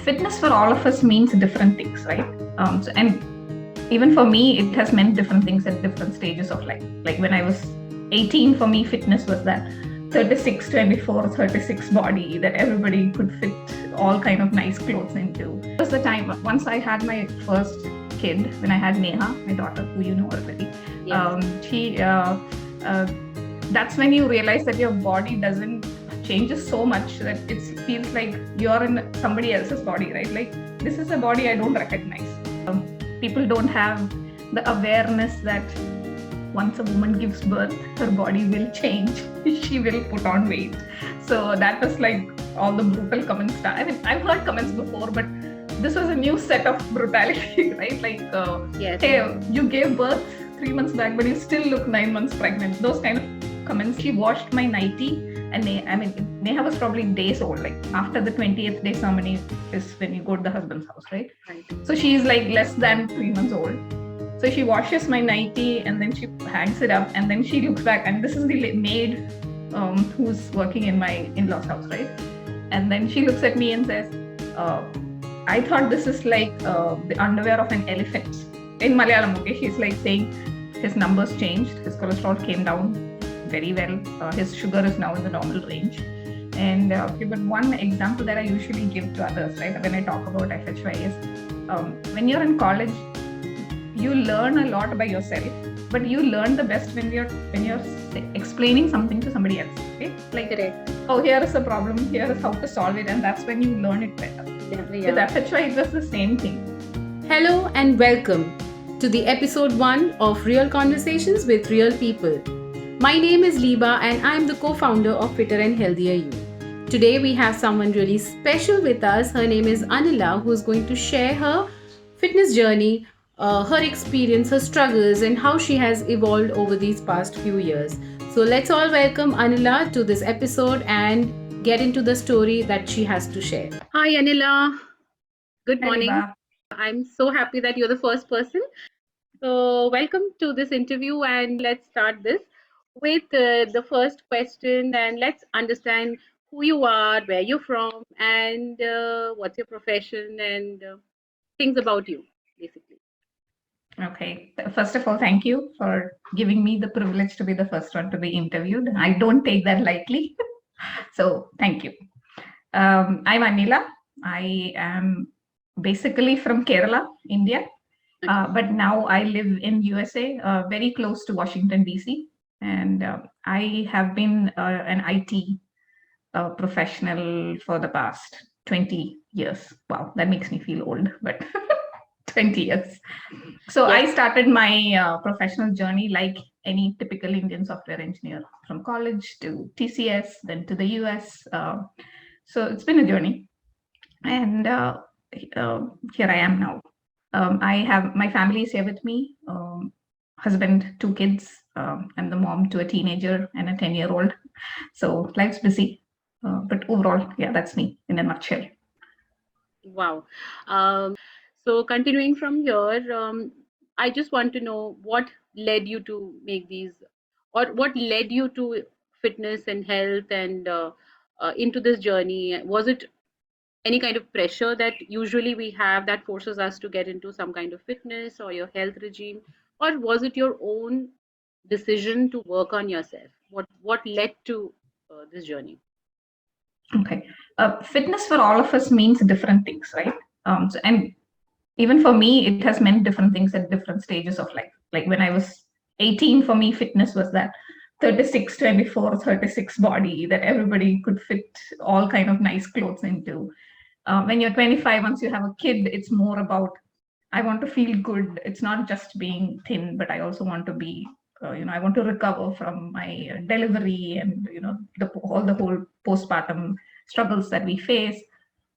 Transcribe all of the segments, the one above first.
fitness for all of us means different things, right? And even for me, it has meant different things at different stages of life. Like when I was 18, for me, fitness was that 36, 24, 36 body that everybody could fit all kind of nice clothes into. It was the time once I had my first kid, when I had Neha, my daughter, who you know already. Yes. That's when you realize that your body doesn't changes so much that it feels like you're in somebody else's body, right? Like, this is a body I don't recognize. People don't have the awareness that once a woman gives birth, her body will change. She will put on weight. So that was like all the brutal comments. I mean, I've heard comments before, but this was a new set of brutality, right? Like, yes. Hey, you gave birth 3 months back, but you still look 9 months pregnant. Those kind of comments. She washed my nightie. And Neha was probably days old. Like after the 20th day ceremony is when you go to the husband's house, right? So she's like less than 3 months old. So she washes my nightie and then she hangs it up and then she looks back, and this is the maid who's working in my in-laws house, right? And then she looks at me and says, I thought this is like the underwear of an elephant. In Malayalam, okay? She's like saying his numbers changed, his cholesterol came down very well. His sugar is now in the normal range. And but one example that I usually give to others, right, when I talk about FHY is when you're in college, you learn a lot by yourself, but you learn the best when you're explaining something to somebody else. Okay? Like, correct. Oh, here is the problem, here is how to solve it, and that's when you learn it better. Yeah. With FHY, it was the same thing. Hello and welcome to the episode 1 of Real Conversations with Real People. My name is Liba and I'm the co-founder of Fitter and Healthier You. Today we have someone really special with us. Her name is Anila, who is going to share her fitness journey, her experience, her struggles, and how she has evolved over these past few years. So let's all welcome Anila to this episode and get into the story that she has to share. Hi Anila. Good morning. Hi, I'm so happy that you're the first person. So welcome to this interview, and let's start this with the first question, and let's understand who you are, where you're from, and what's your profession, and things about you, basically. Okay. First of all, thank you for giving me the privilege to be the first one to be interviewed. I don't take that lightly. So thank you. I'm Anila. I am basically from Kerala, India. But now I live in USA, very close to Washington, D.C. And I have been an IT professional for the past 20 years. Wow, that makes me feel old, but 20 years. So yes. I started my professional journey like any typical Indian software engineer, from college to TCS, then to the US. So it's been a journey. And here I am now. I have my family is here with me, husband, 2 kids. I'm the mom to a teenager and a 10-year-old. So life's busy. But overall, yeah, that's me in a nutshell. Wow. So continuing from here, I just want to know what led you to make these, or what led you to fitness and health and into this journey. Was it any kind of pressure that usually we have that forces us to get into some kind of fitness or your health regime, or was it your own decision to work on yourself? What led to this journey? Okay. Fitness for all of us means different things, right? And even for me, it has meant different things at different stages of life. Like when I was 18, for me, fitness was that 36, 24, 36 body that everybody could fit all kind of nice clothes into. When you're 25, once you have a kid, it's more about, I want to feel good. It's not just being thin, but I also want to be, I want to recover from my delivery and, the whole postpartum struggles that we face.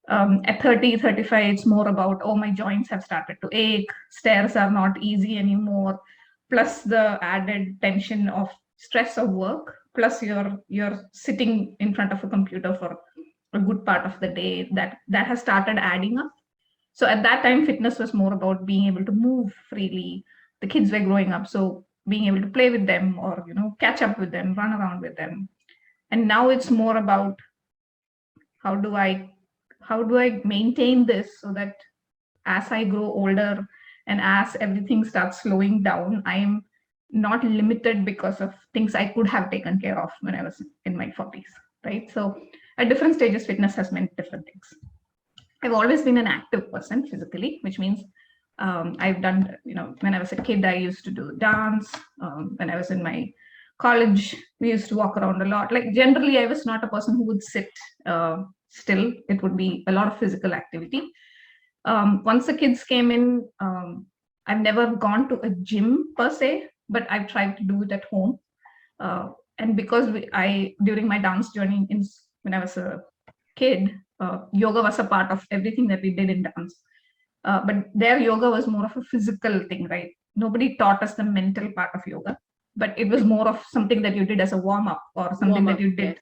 At 30, 35, it's more about, oh, my joints have started to ache. Stairs are not easy anymore. Plus the added tension of stress of work. Plus you're sitting in front of a computer for a good part of the day. That has started adding up. So at that time, fitness was more about being able to move freely. The kids were growing up, so being able to play with them or, catch up with them, run around with them. And now it's more about how do I how do I maintain this so that as I grow older and as everything starts slowing down, I'm not limited because of things I could have taken care of when I was in my 40s, right? So at different stages, fitness has meant different things. I've always been an active person physically, which means I've done, when I was a kid, I used to do dance. When I was in my college, we used to walk around a lot. Like generally, I was not a person who would sit still. It would be a lot of physical activity. Once the kids came in, I've never gone to a gym per se, but I've tried to do it at home. And because during my dance journey when I was a kid, yoga was a part of everything that we did in dance. But their yoga was more of a physical thing, right? Nobody taught us the mental part of yoga, but it was more of something that you did as a warm up or something that you did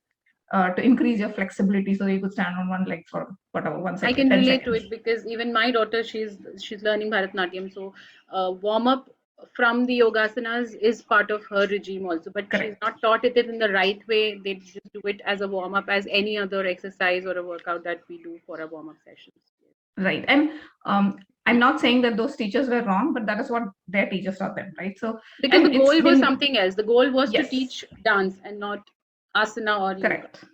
to increase your flexibility so you could stand on one leg for whatever, 1 second. I can 10 relate seconds. to it because even my daughter, she's learning Bharatanatyam, so warm up from the yogasanas is part of her regime also, but Correct. she's not taught it in the right way. They just do it as a warm up, as any other exercise or a workout that we do for a warm up sessions. Right. And I'm not saying that those teachers were wrong, but that is what their teachers taught them, right? So because the goal was something else. The goal was to teach dance and not asana or correct. yoga.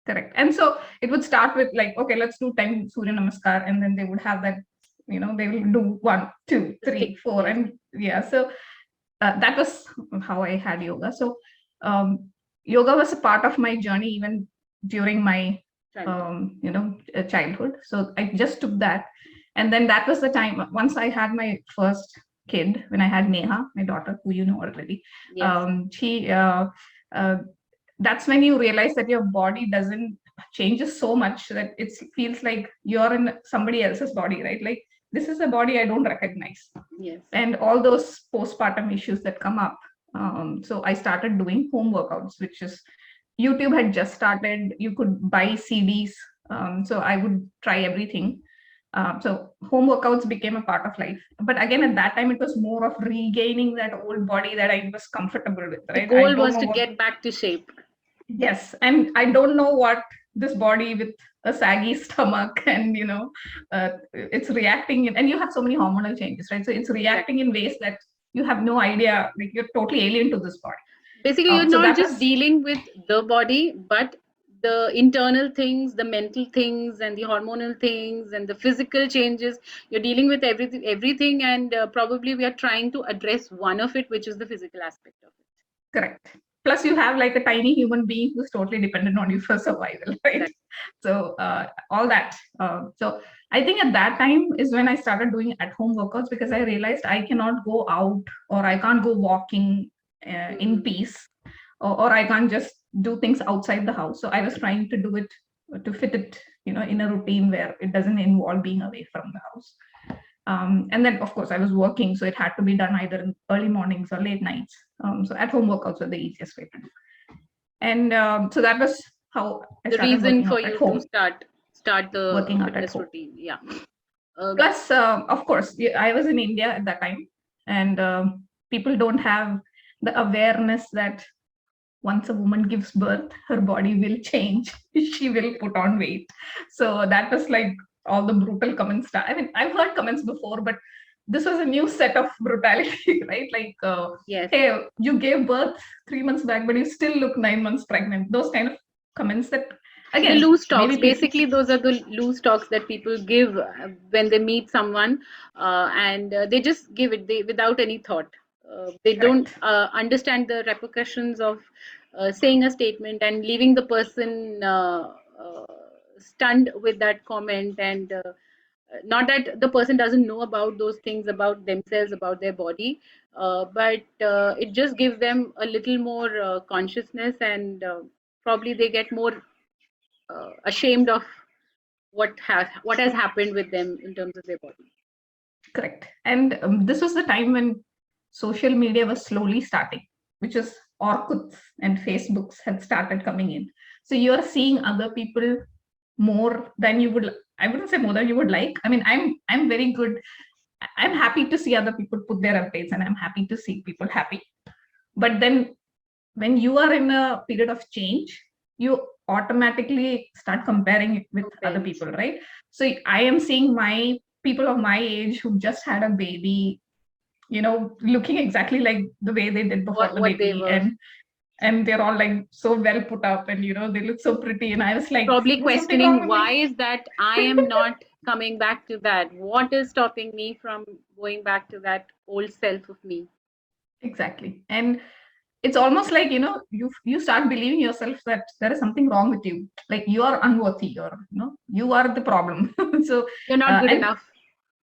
Correct. And so it would start with like, okay, let's do 10 Surya Namaskar, and then they would have that, they will do 1, 2, 3, 4, and so that was how I had yoga. So yoga was a part of my journey even during my childhood. So I just took that, and then that was the time once I had my first kid, when I had Neha, my daughter, who you know already. She that's when you realize that your body doesn't changes so much that it feels like you're in somebody else's body, right? Like, this is a body I don't recognize. Yes. And all those postpartum issues that come up. So I started doing home workouts, which is YouTube had just started. You could buy CDs. So I would try everything. So home workouts became a part of life. But again, at that time, it was more of regaining that old body that I was comfortable with, right? The goal was to get back to shape. Yes. And I don't know what this body with a saggy stomach and, it's reacting and you have so many hormonal changes, right? So it's reacting in ways that you have no idea, like you're totally alien to this body. Basically, you're not just dealing with the body, but the internal things, the mental things, and the hormonal things, and the physical changes. You're dealing with everything, and probably we are trying to address one of it, which is the physical aspect of it. Correct. Plus, you have like a tiny human being who's totally dependent on you for survival, right? So all that. So I think at that time is when I started doing at-home workouts, because I realized I cannot go out or I can't go walking in peace, or I can't just do things outside the house. So I was trying to do it to fit it, in a routine where it doesn't involve being away from the house. And then, of course, I was working, so it had to be done either in early mornings or late nights. So at-home workouts were the easiest way to do. And so that was how I started the reason for you to start the working out fitness routine. Yeah. Plus, of course, I was in India at that time, and people don't have the awareness that once a woman gives birth, her body will change. She will put on weight. So that was like all the brutal comments. I mean, I've heard comments before, but this was a new set of brutality, right? Like, hey, you gave birth 3 months back, but you still look 9 months pregnant. Those kind of comments that, again, the loose talks. Basically, those are the loose talks that people give when they meet someone, and they just give it without any thought. They don't understand the repercussions of saying a statement and leaving the person stunned with that comment, and not that the person doesn't know about those things about themselves, about their body, but it just gives them a little more consciousness, and probably they get more ashamed of what has happened with them in terms of their body. Correct. And this was the time when social media was slowly starting, which is Orkuts and Facebooks had started coming in. So you're seeing other people more than you would. I wouldn't say more than you would like. I mean, I'm very good. I'm happy to see other people put their updates, and I'm happy to see people happy. But then when you are in a period of change, you automatically start comparing it with other Parents. people, right? So I am seeing my people of my age who just had a baby, looking exactly like the way they did before the What they baby, were. and they're all like so well put up, and they look so pretty, and I was like, Probably there's something wrong questioning with why me. is that I am not coming back to that? What is stopping me from going back to that old self of me? Exactly. And it's almost like you start believing yourself that there is something wrong with you, like you are unworthy, or you are the problem. So You're not good and enough.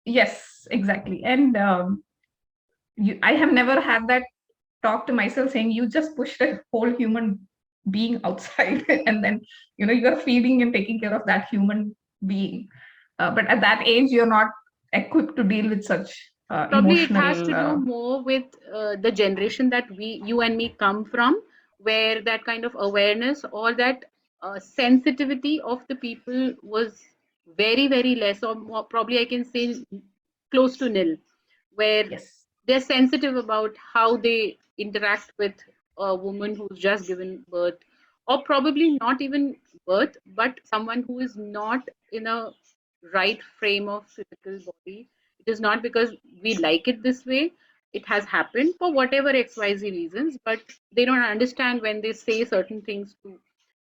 yes, exactly. And I have never had that talk to myself saying you just pushed a whole human being outside, and then you're feeding and taking care of that human being. But at that age, you're not equipped to deal with such Probably it has emotional. to do more with the generation that you and me come from, where that kind of awareness or that sensitivity of the people was very, very less, or more, probably I can say close to nil, where Yes. they're sensitive about how they interact with a woman who's just given birth, or probably not even birth, but someone who is not in a right frame of physical body. It is not because we like it this way. It has happened for whatever XYZ reasons, but they don't understand when they say certain things to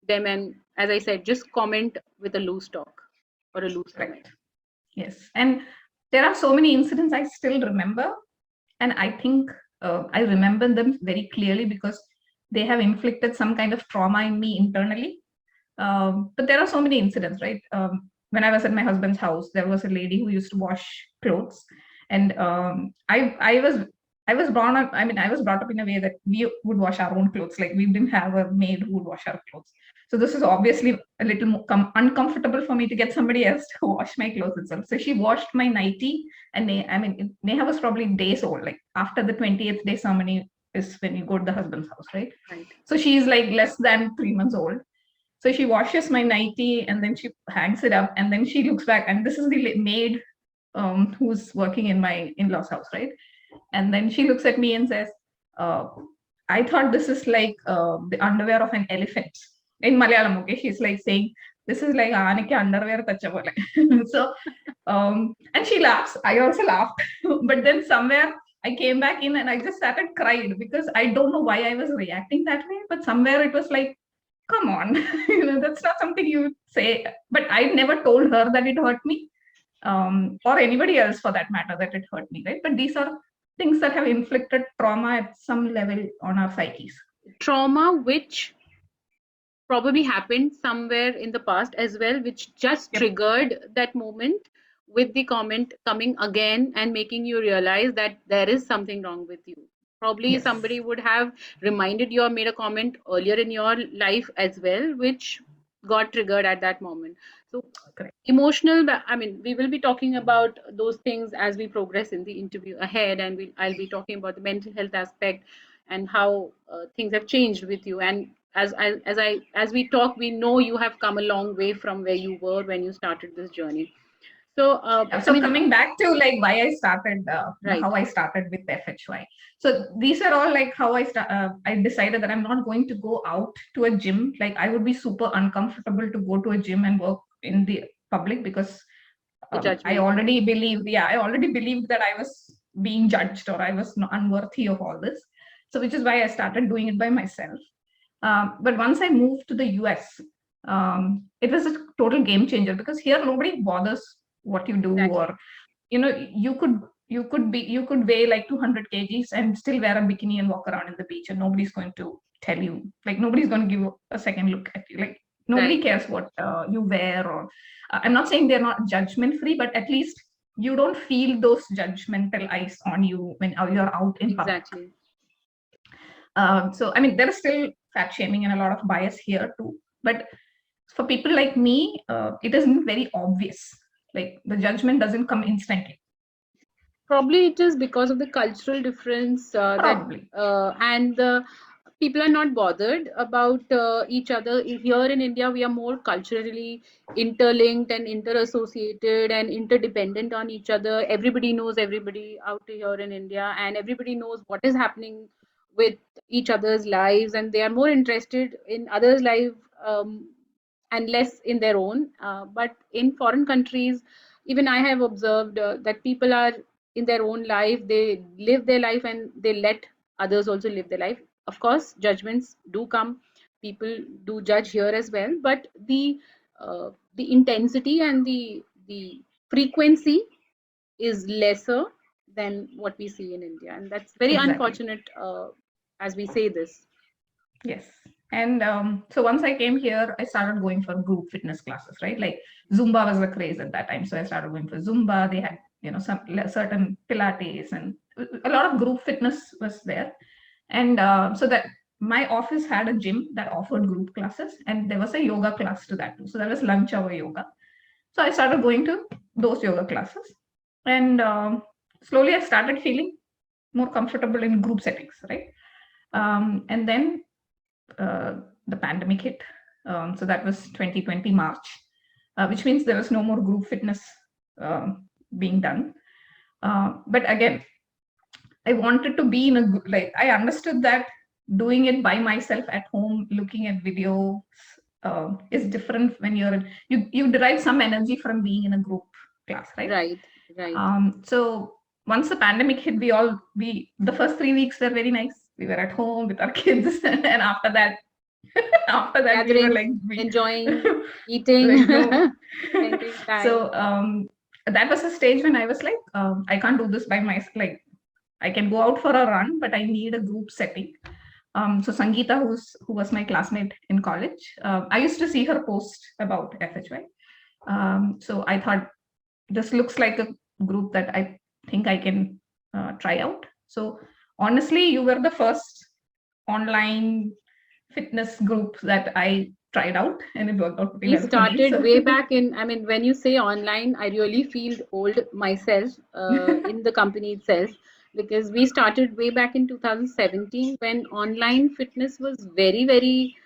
them. And as I said, just comment with a loose talk or a loose comment. Correct. Yes. And there are so many incidents I still remember. And I think I remember them very clearly because they have inflicted some kind of trauma in me internally. But there are so many incidents, right? When I was at my husband's house, there was a lady who used to wash clothes, and I was brought up. I mean, I was brought up in a way that we would wash our own clothes. Like we didn't have a maid who would wash our clothes. So this is obviously a little more uncomfortable for me to get somebody else to wash my clothes itself. So she washed my nightie, and I mean, Neha was probably days old. Like after the 20th day ceremony is when you go to the husband's house, right? Right. So she's like less than 3 months old. So she washes my nightie and then she hangs it up, and then she looks back, and this is the maid who's working in my in-laws house, right? And then she looks at me and says, uh, I thought this is like the underwear of an elephant. In Malayalam, okay? She's like saying, this is like Anike underwear tacha pole. So, and she laughs. I also laughed. But then somewhere I came back in and I just started cried because I don't know why I was reacting that way. But somewhere it was like, come on, that's not something you would say. But I never told her that it hurt me, or anybody else for that matter, that it hurt me, right? But these are things that have inflicted trauma at some level on our psyches. Trauma which probably happened somewhere in the past as well, which just Yep. triggered that moment with the comment coming again and making you realize that there is something wrong with you. Probably Yes. somebody would have reminded you or made a comment earlier in your life as well, which got triggered at that moment. So, Correct. emotional, I mean, we will be talking about those things as we progress in the interview ahead, and I'll be talking about the mental health aspect and how things have changed with you. And as we talk, we know you have come a long way from where you were when you started this journey. So Yeah, I so mean, coming back to like why I started, right, how I started with FHY. So these are all like how I decided that I'm not going to go out to a gym. Like I would be super uncomfortable to go to a gym and work in the public because the I judgment. already believed, yeah, I already believed that I was being judged or I was unworthy of all this. So which is why I started doing it by myself. But once I moved to the US, it was a total game changer because here nobody bothers what you do, Exactly. or you could weigh like 200 kgs and still wear a bikini and walk around in the beach, and nobody's going to tell you, like nobody's going to give a second look at you, like nobody Right. cares what you wear. Or I'm not saying they're not judgment free, but at least you don't feel those judgmental eyes on you when you're out in public. Exactly. So I mean, there is still fat shaming and a lot of bias here too, but for people like me, it isn't very obvious. Like the judgment doesn't come instantly. Probably it is because of the cultural difference that Probably. and the people are not bothered about each other. Here in India, we are more culturally interlinked and interassociated and interdependent on each other. Everybody knows everybody out here in India, and everybody knows what is happening with each other's lives, and they are more interested in others' life and less in their own. But in foreign countries, even I have observed that people are in their own life, they live their life and they let others also live their life. Of course, judgments do come, people do judge here as well, but the intensity and the frequency is lesser than what we see in India, and that's very Exactly. unfortunate as we say this. Yes. And so once I came here, I started going for group fitness classes, right? Like Zumba was a craze at that time. So I started going for Zumba. They had, some certain Pilates and a lot of group fitness was there. And so that my office had a gym that offered group classes, and there was a yoga class to that too. So there was lunch hour yoga. So I started going to those yoga classes. And slowly I started feeling more comfortable in group settings, right? And then the pandemic hit. So that was 2020 March, which means there was no more group fitness being done. But again, I wanted to be in a like I understood that doing it by myself at home, looking at videos, is different when you derive some energy from being in a group class, right? Right. So once the pandemic hit, the first 3 weeks were very nice. We were at home with our kids, and after that, we were Gathering, like enjoying, eating, like no. spending time. So that was a stage when I was like, I can't do this by myself. Like I can go out for a run, but I need a group setting. So Sangeeta, who was my classmate in college, I used to see her post about FHY. So I thought this looks like a group that I think I can try out. So honestly, you were the first online fitness group that I tried out, and it worked out pretty We well for me. started So way back in, I mean, when you say online, I really feel old myself in the company itself, because we started way back in 2017 when online fitness was very, very,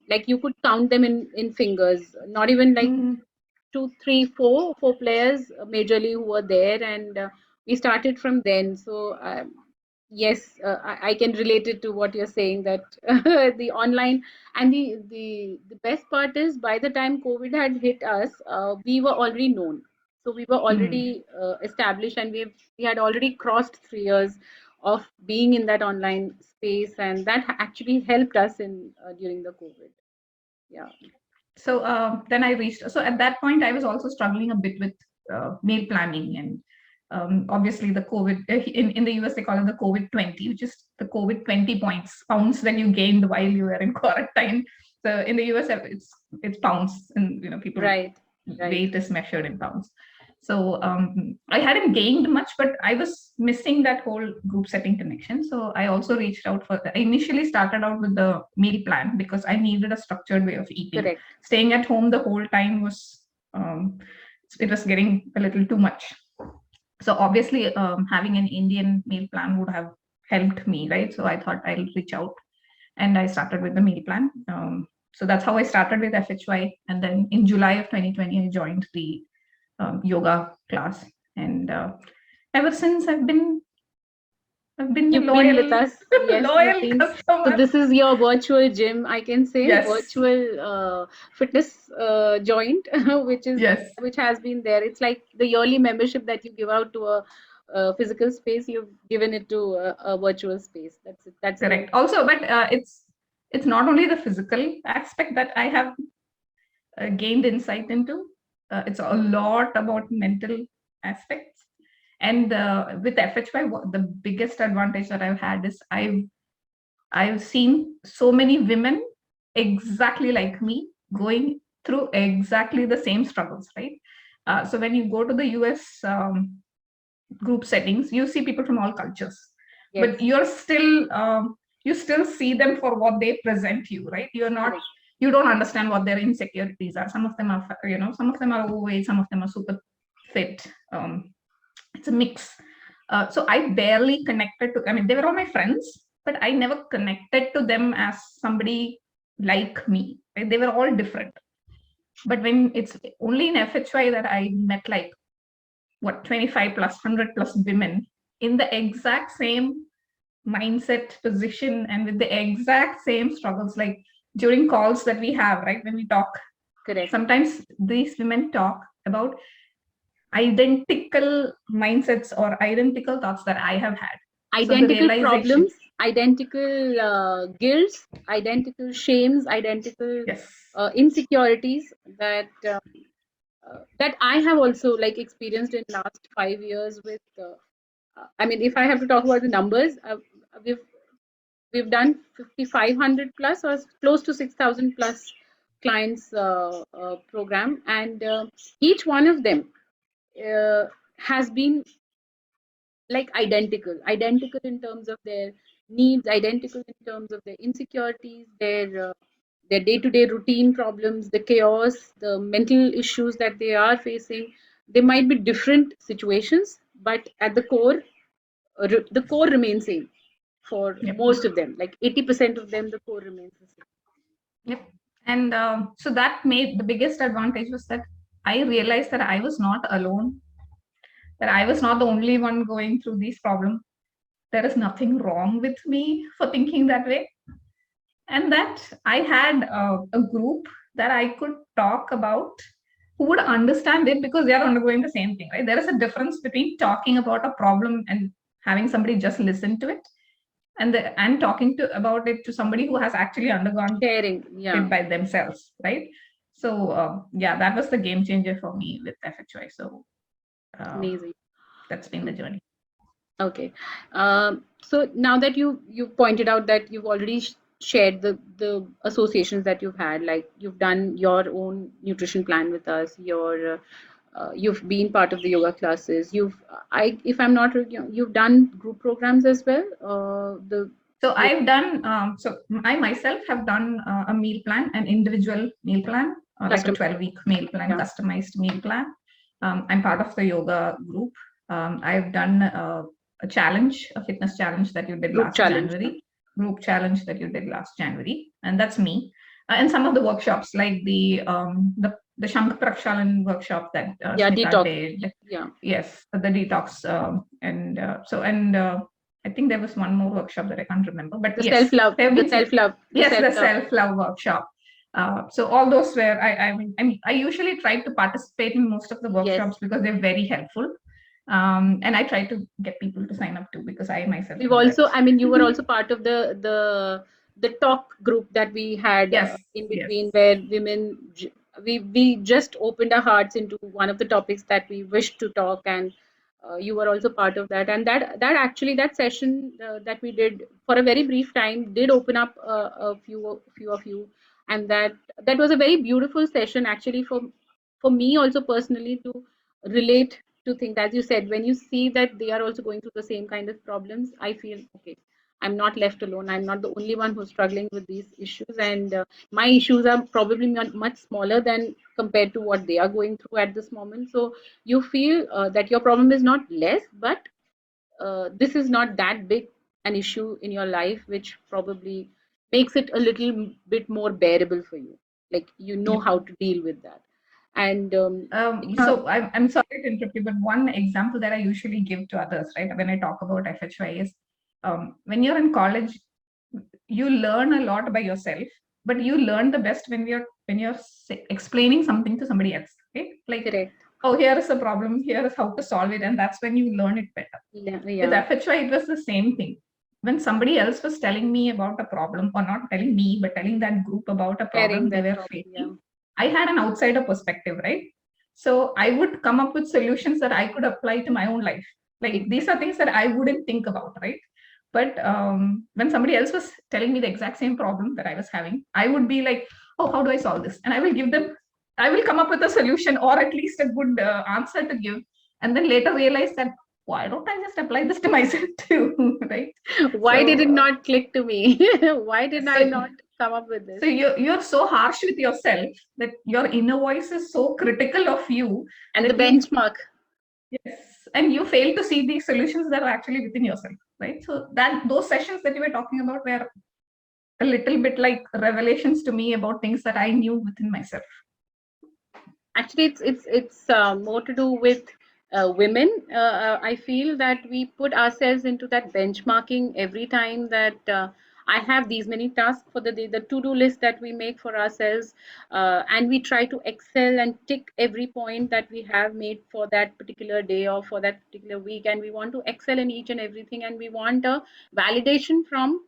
like you could count them in fingers, not even like mm, two, three, four players majorly who were there, and we started from then. So yes, I can relate it to what you're saying, that the online, and the best part is by the time COVID had hit us, we were already known. So we were mm. already established, and we had already crossed 3 years of being in that online space, and that actually helped us in during the COVID. Yeah. So then I reached. So at that point, I was also struggling a bit with meal planning, and obviously the COVID in the US they call it the COVID-20, which is the COVID-20 pounds that you gained while you were in quarantine. So in the US it's pounds, and people Right. weight is measured in pounds. So I hadn't gained much, but I was missing that whole group setting connection. So I also reached out I initially started out with the meal plan because I needed a structured way of eating. Correct. Staying at home the whole time it was getting a little too much. So obviously having an Indian meal plan would have helped me, right? So I thought I'll reach out, and I started with the meal plan. So that's how I started with FHY. And then in July of 2020, I joined the yoga class, and ever since I've been You've loyal, been with us. Yes, you've loyal been. So customer. this is your virtual gym, I can say, Yes, virtual fitness joint, yes, which has been there. It's like the yearly membership that you give out to a physical space. You've given it to a virtual space. That's it. That's the. correct. Also, but it's not only the physical aspect that I have gained insight into. It's a lot about mental aspects. And with FHY, the biggest advantage that I've had is I've seen so many women exactly like me going through exactly the same struggles, right? So when you go to the US group settings, you see people from all cultures, Yes. but you still see them for what they present you, right? Correct. You don't understand what their insecurities are. Some of them are, some of them are overweight, some of them are super fit. It's a mix. So I barely connected to. I mean, they were all my friends, but I never connected to them as somebody like me. Right? They were all different. But when it's only in FHY that I met like 25 plus 100 plus women in the exact same mindset position and with the exact same struggles, like during calls that we have, right, when we talk, Correct. sometimes these women talk about identical mindsets or identical thoughts that I have had. Identical problems, identical guilts, identical shames, identical yes, insecurities that I have also like experienced in last 5 years with. I mean, if I have to talk about the numbers, we've we've done 5,500 plus or close to 6,000 plus clients program, and each one of them has been like identical in terms of their needs, identical in terms of their insecurities, their day-to-day routine problems, the chaos, the mental issues that they are facing. They might be different situations, but at the core, the core remains same for yep, most of them. Like 80% of them, the core remains the same. yep. And so that made the biggest advantage was that I realized that I was not alone, that I was not the only one going through these problems. There is nothing wrong with me for thinking that way. And that I had a group that I could talk about who would understand it because they are undergoing the same thing, right? There is a difference between talking about a problem and having somebody just listen to it and talking to about it to somebody who has actually undergone Sharing, it yeah. by themselves, right? So yeah, that was the game changer for me with FHY. So Amazing. that's been the journey. Okay. So now that you pointed out that you've already shared the associations that you've had, like you've done your own nutrition plan with us, you've been part of the yoga classes. If I'm not wrong, you've done group programs as well. So I've done, so I myself have done a meal plan, an individual meal plan, like a 12-week meal plan, Yeah. customized meal plan. I'm part of the yoga group. I've done a challenge, a fitness challenge that you did Group last challenge. January, group challenge that you did last January, and that's me. And some of the workshops, like the Shank Prakshalan workshop that Yeah, Smita detox. did. Yeah. Yes, the detox, I think there was one more workshop that I can't remember, but The yes, self-love, there have the been self-love, the yes, the self-love. self-love workshop. So all those were I usually try to participate in most of the workshops because they're very helpful, and I try to get people to sign up too because I myself We've do that. also, I mean, you were also part of the talk group that we had Yes, in yes. between, where we just opened our hearts into one of the topics that we wished to talk, and you were also part of that. And that actually, that session that we did for a very brief time did open up a few of you, and that was a very beautiful session actually for me also personally to relate to things. As you said, when you see that they are also going through the same kind of problems, I feel okay, I'm not left alone, I'm not the only one who's struggling with these issues, and my issues are probably much smaller than compared to what they are going through at this moment. So you feel that your problem is not less, but this is not that big an issue in your life, which probably makes it a little bit more bearable for you, like you know how to deal with that. And so I'm sorry to interrupt you, but one example that I usually give to others, right, when I talk about FHY is when you're in college, you learn a lot by yourself, but you learn the best when you're explaining something to somebody else, right? Like, correct. oh, here is a problem, here is how to solve it, and that's when you learn it better. Yeah, With yeah. FHY, it was the same thing. When somebody else was telling me about a problem, or not telling me, but telling that group about a problem they were facing, I had an outsider perspective, right? So I would come up with solutions that I could apply to my own life. Like these are things that I wouldn't think about, right? But when somebody else was telling me the exact same problem that I was having, I would be like, oh, how do I solve this? And I will come up with a solution or at least a good answer to give. And then later realize that, why don't I just apply this to myself too, right? Why did it not click to me? Why did I not come up with this? So you're so harsh with yourself that your inner voice is so critical of you. And the benchmark. Yes, and you fail to see the solutions that are actually within yourself, right? So that those sessions that you were talking about were a little bit like revelations to me about things that I knew within myself. Actually, it's more to do with women. I feel that we put ourselves into that benchmarking every time that I have these many tasks for the day, the to-do list that we make for ourselves, and we try to excel and tick every point that we have made for that particular day or for that particular week, and we want to excel in each and everything, and we want a validation from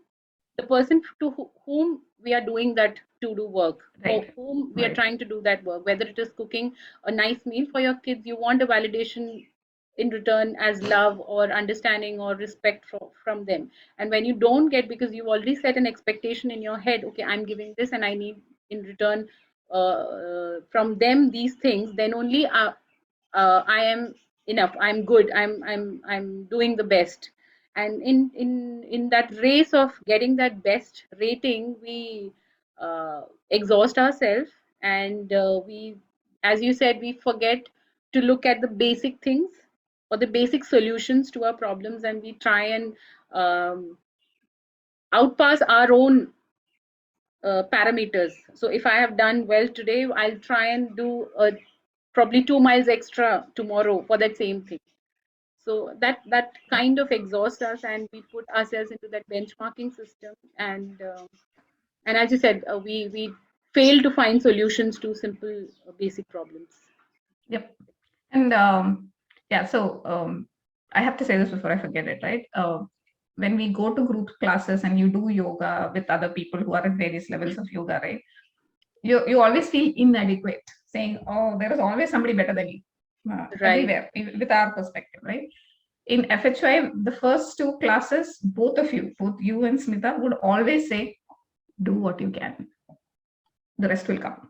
the person to whom we are doing that to do work, for Right. whom we are Right. trying to do that work, whether it is cooking a nice meal for your kids, you want a validation in return as love or understanding or respect from them. And when you don't get, because you've already set an expectation in your head, okay, I'm giving this and I need in return from them these things, then only I am enough, I'm good, I'm doing the best. And in that race of getting that best rating, we exhaust ourselves, and we, as you said, we forget to look at the basic things or the basic solutions to our problems, and we try and outpass our own parameters. So if I have done well today, I'll try and do probably 2 miles extra tomorrow for that same thing. So that kind of exhausts us, and we put ourselves into that benchmarking system, and as you said, we fail to find solutions to simple basic problems. Yep. And yeah, so I have to say this before I forget it, right? When we go to group classes and you do yoga with other people who are at various levels of yoga, right? You always feel inadequate, saying, "Oh, there is always somebody better than you." Right. Everywhere, with our perspective, right? In FHY, the first two classes, both you and Smita, would always say, "Do what you can. The rest will come."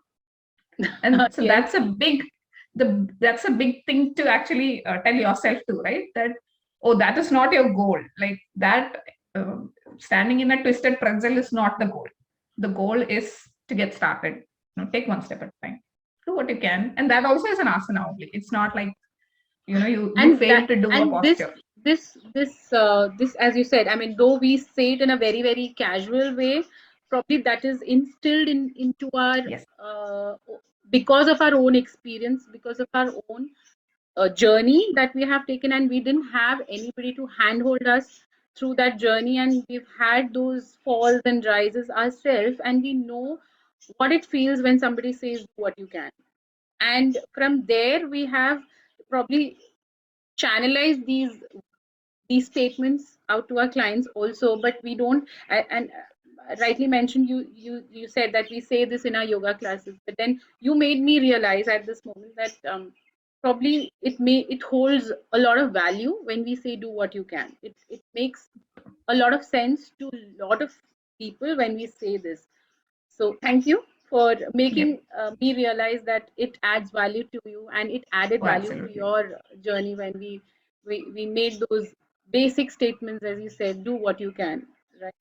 And so Yes. that's a big thing to actually tell yourself too, right? That, oh, that is not your goal. Like that, uh, standing in a twisted pretzel is not the goal. The goal is to get started. Take one step at a time. Do what you can, and that also is an asana only. It's not like you And fail that to do a and this posture. this this this, as you said, I mean, though we say it in a very very casual way, probably that is instilled into our Yes, uh, because of our own experience, because of our own journey that we have taken, and we didn't have anybody to handhold us through that journey, and we've had those falls and rises ourselves, and we know what it feels when somebody says what you can. And from there we have probably channelized these statements out to our clients also, but we don't, and rightly mentioned, you said that we say this in our yoga classes, but then you made me realize at this moment that probably it holds a lot of value when we say do what you can. It makes a lot of sense to a lot of people when we say this. So thank you for making yep. me realize that it adds value to you, and it added Oh, value to absolutely. your journey when we made those basic statements, as you said, do what you can, right?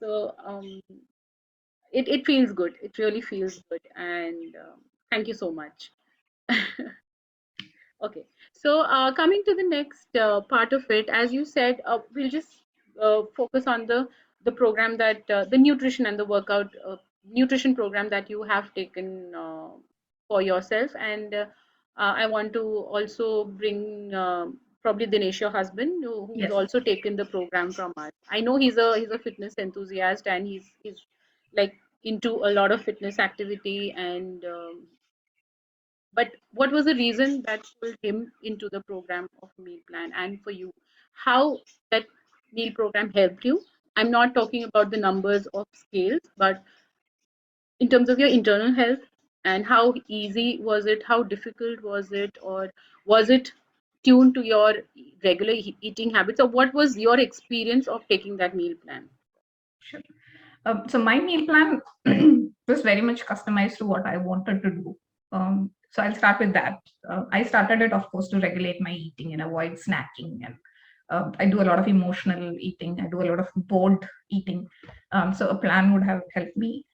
So it feels good. It really feels good, and thank you so much. Okay, so coming to the next part of it, as you said, we'll just focus on the program that the nutrition and the workout nutrition program that you have taken for yourself, and I want to also bring probably Dinesh, your husband, who's Yes, also taken the program from us. I know he's a fitness enthusiast, and he's like into a lot of fitness activity, and but what was the reason that pulled him into the program of meal plan, and for you, how that meal program helped you? I'm not talking about the numbers of scales, but in terms of your internal health, and how easy was it, how difficult was it, or was it tuned to your regular eating habits, or what was your experience of taking that meal plan? sure. So my meal plan was very much customized to what I wanted to do. So I'll start with that. I started it, of course, to regulate my eating and avoid snacking. And I do a lot of emotional eating. I do a lot of bored eating. So a plan would have helped me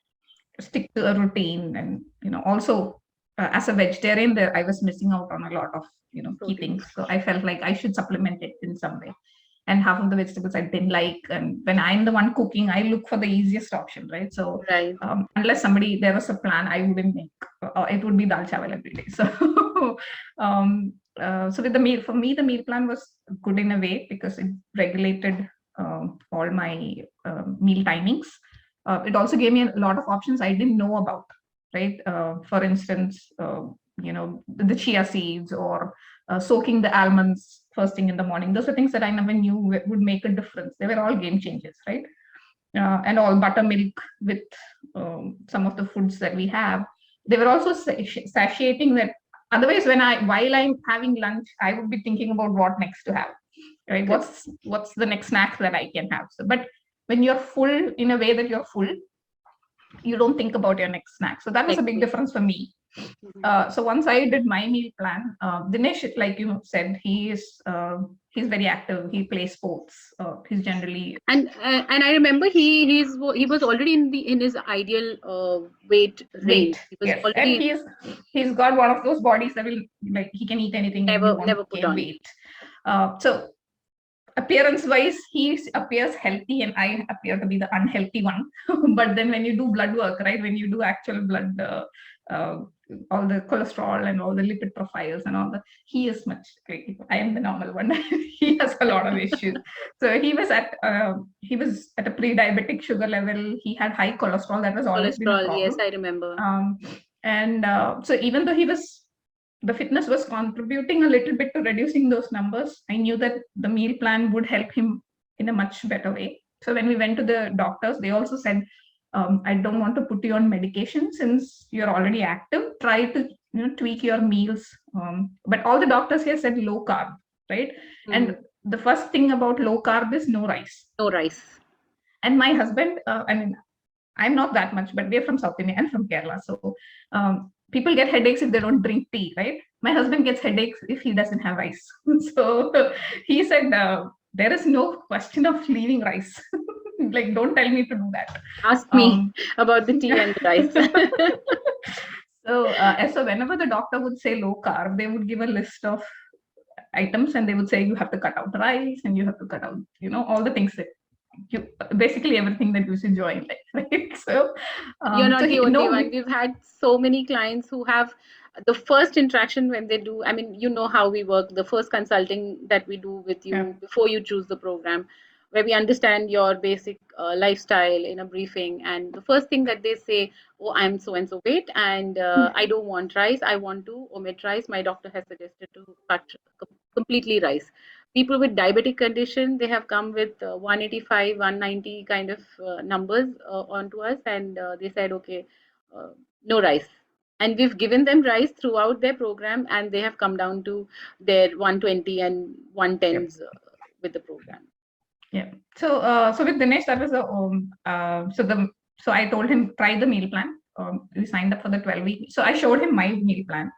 stick to a routine. And also as a vegetarian, there I was missing out on a lot of key Protein. things. So I felt like I should supplement it in some way, and half of the vegetables I didn't like. And when I'm the one cooking, I look for the easiest option, right? So Right. unless there was a plan, I wouldn't make. It would be dal chawal every day. So, so with the meal, for me, the meal plan was good in a way because it regulated all my meal timings. It also gave me a lot of options I didn't know about, right? For instance, the chia seeds or soaking the almonds first thing in the morning. Those are things that I never knew would make a difference. They were all game changers, right? And all buttermilk with some of the foods that we have. They were also satiating that. Otherwise, while I'm having lunch, I would be thinking about what next to have, right? What's the next snack that I can have? So, but when you're full in a way that you're full, you don't think about your next snack. So that was a big difference for me. So once I did my meal plan, Dinesh, like you said, he's very active. He plays sports. He's generally and I remember he was already in his ideal weight range. He was yes, and already he's got one of those bodies that will, like, he can eat anything and he won't put gain on weight. So appearance wise, he appears healthy and I appear to be the unhealthy one. But then when you do blood work, right, when you do actual blood, all the cholesterol and all the lipid profiles and all that, he is much like, I am the normal one. He has a lot of issues. So he was at a pre-diabetic sugar level. He had high cholesterol. That was always been a problem. Yes, I remember. So even though the fitness was contributing a little bit to reducing those numbers, I knew that the meal plan would help him in a much better way. So when we went to the doctors, they also said, I don't want to put you on medication since you're already active. Try to tweak your meals. But all the doctors here said low carb, right? And the first thing about low carb is no rice. No rice. And my husband, I'm not that much, but we're from South India and from Kerala. So people get headaches if they don't drink tea, right? My husband gets headaches if he doesn't have rice. So he said, there is no question of leaving rice. Like, don't tell me to do that. Ask me about the tea and the rice. So whenever the doctor would say low carb, they would give a list of items and they would say you have to cut out rice and you have to cut out, all the things that basically everything that you should join, right? So you're not the only one. We've had so many clients who have the first interaction when they do. I mean, you know how we work. The first consulting that we do with you before you choose the program, where we understand your basic lifestyle in a briefing, and the first thing that they say, "Oh, I'm so and so weight, and I don't want rice. I want to omit rice. My doctor has suggested to cut completely rice." People with diabetic condition, they have come with 185, 190 kind of numbers onto us, and they said, okay, no rice. And we've given them rice throughout their program, and they have come down to their 120 and 110s with the program. Yeah. So with Dinesh, that was so I told him, try the meal plan. We signed up for the 12-week. So I showed him my meal plan.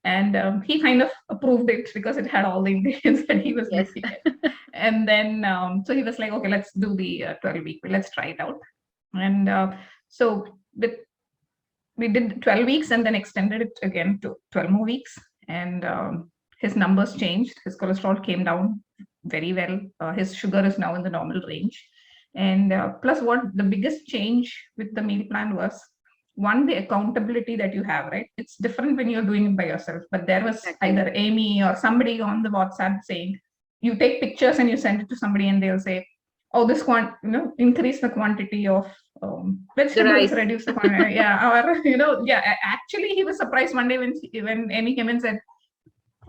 And he kind of approved it because it had all the ingredients that he was looking at. And then, so he was like, okay, let's do the 12-week. Let's try it out. And so we did 12 weeks and then extended it again to 12 more weeks. And his numbers changed. His cholesterol came down very well. His sugar is now in the normal range. And plus, what the biggest change with the meal plan was, one, the accountability that you have, right? It's different when you're doing it by yourself, but there was either Amy or somebody on the WhatsApp saying, you take pictures and you send it to somebody and they'll say, oh, this increase the quantity of vegetables, reduce the quantity. Actually he was surprised one day when Amy came and said,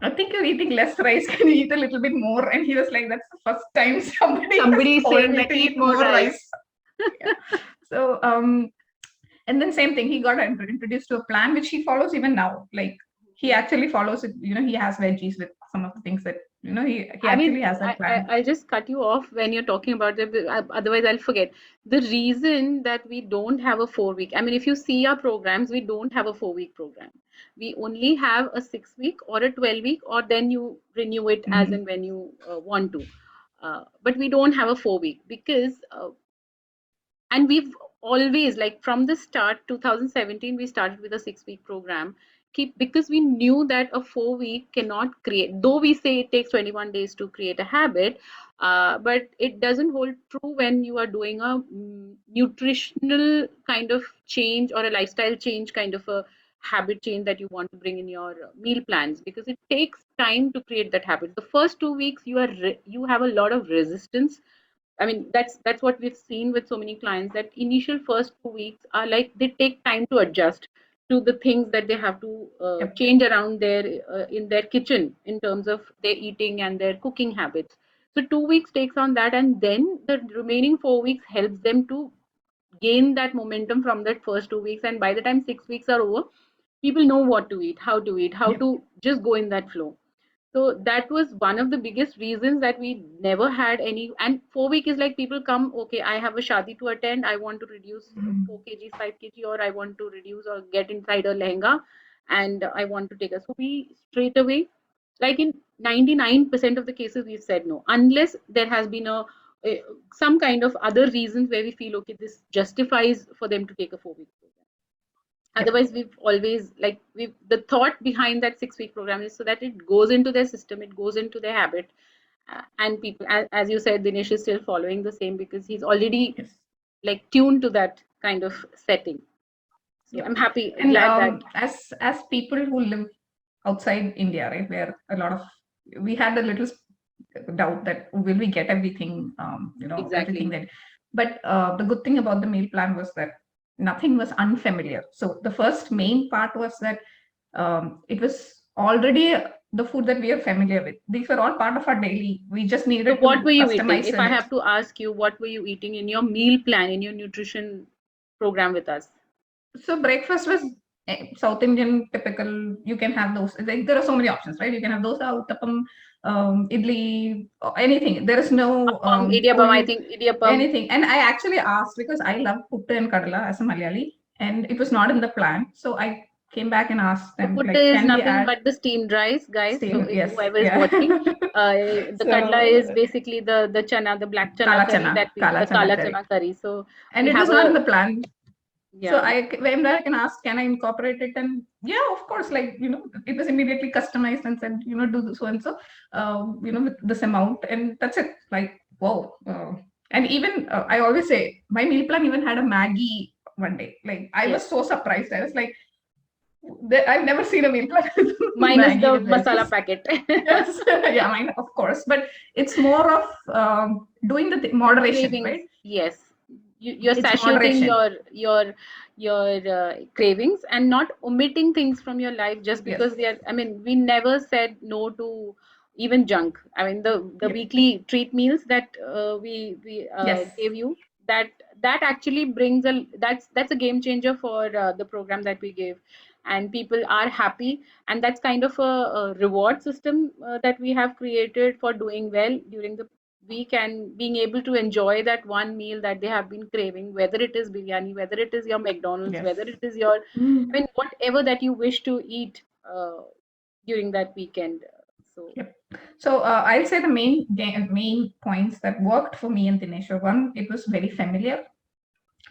I think you're eating less rice. Can you eat a little bit more? And he was like, that's the first time somebody is saying that eat more rice. So, and then same thing, he got introduced to a plan which he follows even now. Like, he actually follows it. He has veggies with some of the things that he actually has a plan. I'll just cut you off when you're talking about it. Otherwise, I'll forget. The reason that we don't have a 4-week. I mean, if you see our programs, we don't have a 4-week program. We only have a 6-week or a 12-week, or then you renew it as and when you want to. But we don't have a 4-week because, and we've always, like from the start, 2017, we started with a 6-week program. Because we knew that a 4-week cannot create, though we say it takes 21 days to create a habit, but it doesn't hold true when you are doing a nutritional kind of change or a lifestyle change, kind of a habit change that you want to bring in your meal plans, because it takes time to create that habit. The first 2 weeks you have a lot of resistance I mean, that's what we've seen with so many clients, that initial first 2 weeks are like they take time to adjust to the things that they have to Yep. change around their in their kitchen in terms of their eating and their cooking habits. So 2 weeks takes on that, and then the remaining 4 weeks helps them to gain that momentum from that first 2 weeks. And by the time 6 weeks are over, people know what to eat, how Yep. to just go in that flow. So that was one of the biggest reasons that we never had any. And 4 week is like people come, okay, I have a shadi to attend, I want to reduce 4 kgs, 5 kg, or I want to reduce or get inside a lehenga, and I want to take a. So we straight away, like in 99% of the cases, we've said no, unless there has been a some kind of other reasons where we feel okay, this justifies for them to take a 4 week program. Yep. Otherwise, we've always like we the thought behind that 6 week program is so that it goes into their system, it goes into their habit, and people, as you said, Dinesh is still following the same because he's already Yes. like tuned to that kind of setting. So Yep. I'm happy, And glad that as people who live outside India, right, where a lot of we had a little doubt that will we get everything, everything exactly. that. But the good thing about the meal plan was that nothing was unfamiliar. So the first main part was that it was already the food that we are familiar with. These were all part of our daily. We just So needed what to were you eating? customize If in I it. have to ask you, what were you eating in your meal plan, in your nutrition program with us? So breakfast was South Indian typical. You can have those. Like, there are so many options, right? You can have those uttapam, idli, anything. There is no Appam, idiyappam, I full think idiyappam. anything. And I actually asked because I love puttu and kadala as a Malayali, and it was not in the plan. So I came back and asked So them, putta like, is can we nothing add but the steamed rice, guys. So steam? Yes, whoever is yeah. watching, the kadla So is basically the chana, the black chana curry that we, kala the chana kala curry, chana curry. So and we it was have not in a the plan. So yeah. I went back and asked, can I incorporate it? And yeah, of course, like, it was immediately customized and said, do so and so, with this amount. And that's it. Like, whoa. And even I always say, my meal plan even had a Maggie one day. Like, I was Yes. so surprised. I was like, I've never seen a meal plan with Minus Maggie the with masala veggies. packet. Yes, yeah, mine, of course. But it's more of doing the moderation, Cravings, right? yes. You're It's satiating moderation. your cravings and not omitting things from your life just Yes. because they are. I mean, we never said no to even junk. I mean, the Yep. weekly treat meals that we Yes. gave you, that that actually brings a that's a game changer for the program that we gave, and people are happy. And that's kind of a reward system that we have created for doing well during the week and being able to enjoy that one meal that they have been craving, whether it is biryani, whether it is your McDonald's, Yes. whether it is your, Mm. I mean, whatever that you wish to eat during that weekend. So, Yep. So I'll say the main points that worked for me in Dinesh. One, it was very familiar.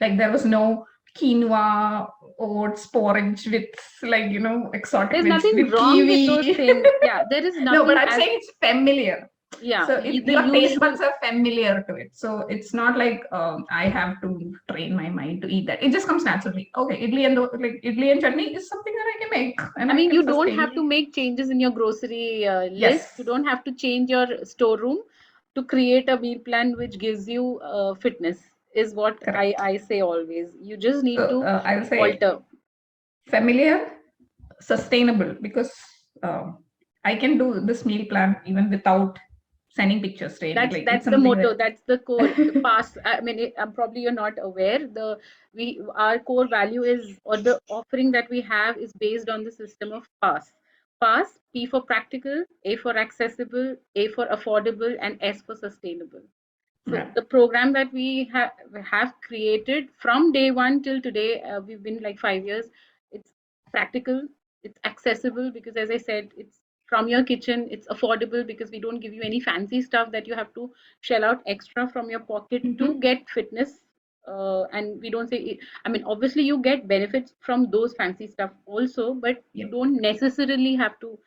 Like there was no quinoa, oats, porridge with exotic there's veg nothing with wrong with those kiwi. things. Yeah, there is No, but nothing I'm as, saying it's familiar. yeah, So the your taste usual. buds are familiar to it. So it's not like I have to train my mind to eat that. It just comes naturally. Okay, idli and chutney is something that I can make and I I mean, can you don't sustain. have to make changes in your grocery list. Yes, You don't have to change your storeroom to create a meal plan which gives you fitness, is what correct. I say always. You just need So to I'll say alter. familiar, sustainable, because I can do this meal plan even without sending pictures to any. Like it's That's the something motto. that That's the core. The pass. I mean, probably you're not aware. We our core value is, or the offering that we have is based on the system of pass. Pass. P for practical, A for accessible, A for affordable, and S for sustainable. So yeah. the program that we have created from day one till today, we've been like 5 years. It's practical, it's accessible because, as I said, it's from your kitchen. It's affordable because we don't give you any fancy stuff that you have to shell out extra from your pocket to Mm-hmm. get fitness. And we don't say, I mean, obviously you get benefits from those fancy stuff also, but you Yep. don't necessarily have to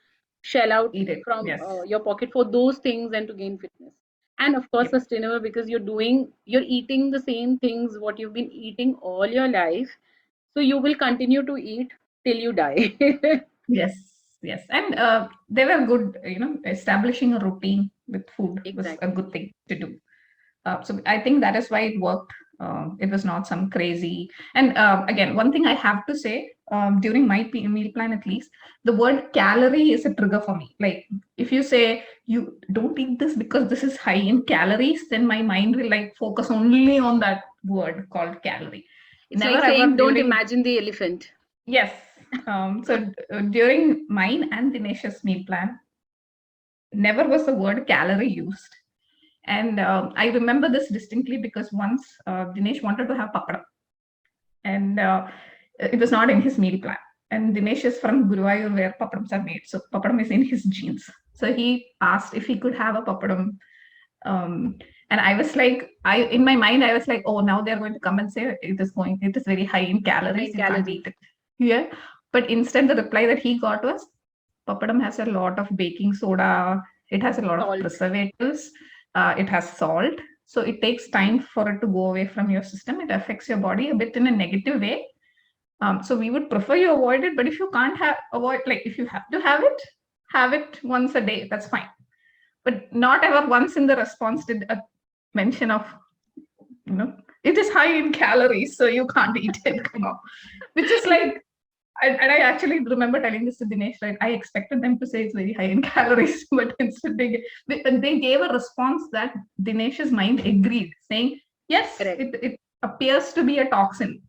shell out Eat it. from Yes. your pocket for those things and to gain fitness. And of course Yep. sustainable because you're eating the same things what you've been eating all your life, so you will continue to eat till you die. Yes. Yes. And they were good. Establishing a routine with food was a Exactly. good thing to do. So I think that is why it worked. It was not some crazy. And again, one thing I have to say, during my meal plan at least, the word calorie is a trigger for me. Like if you say you don't eat this because this is high in calories, then my mind will like focus only on that word called calorie. It's Never like ever saying, don't during, imagine the elephant. yes. During mine and Dinesh's meal plan, never was the word calorie used. And I remember this distinctly because once Dinesh wanted to have papadam, and it was not in his meal plan. And Dinesh is from Guruvayur, where papadams are made, so papadam is in his genes. So he asked if he could have a papadam, and I was like, in my mind, I was like, oh, now they're going to come and say it is very high in calories, High you can't calories. eat it. Yeah, but instead the reply that he got was, papadam has a lot of baking soda, it has a lot of Salt. preservatives, it has salt, so it takes time for it to go away from your system. It affects your body a bit in a negative way. So we would prefer you avoid it, but if you can't avoid, like if you have to have it once a day, that's fine. But not ever once in the response did a mention of, you know, it is high in calories, so you can't eat it. Come on. Which is like, and I actually remember telling this to Dinesh, right? I expected them to say it's very high in calories, but instead they gave a response that Dinesh's mind agreed, saying, yes, Correct. it appears to be a toxin.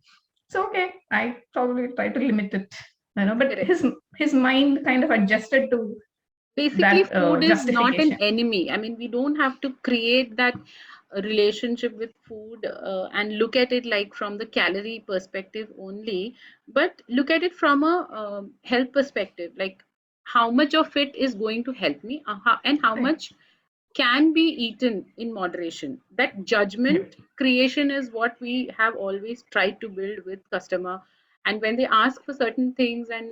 So okay, I probably try to limit it, but Correct. his mind kind of adjusted to Basically, that food is not an justification. enemy. I mean, we don't have to create that relationship with food and look at it like from the calorie perspective only, but look at it from a health perspective, like how much of it is going to help me, and how Right. much can be eaten in moderation. That Yep. judgment creation is what we have always tried to build with customer. And when they ask for certain things, and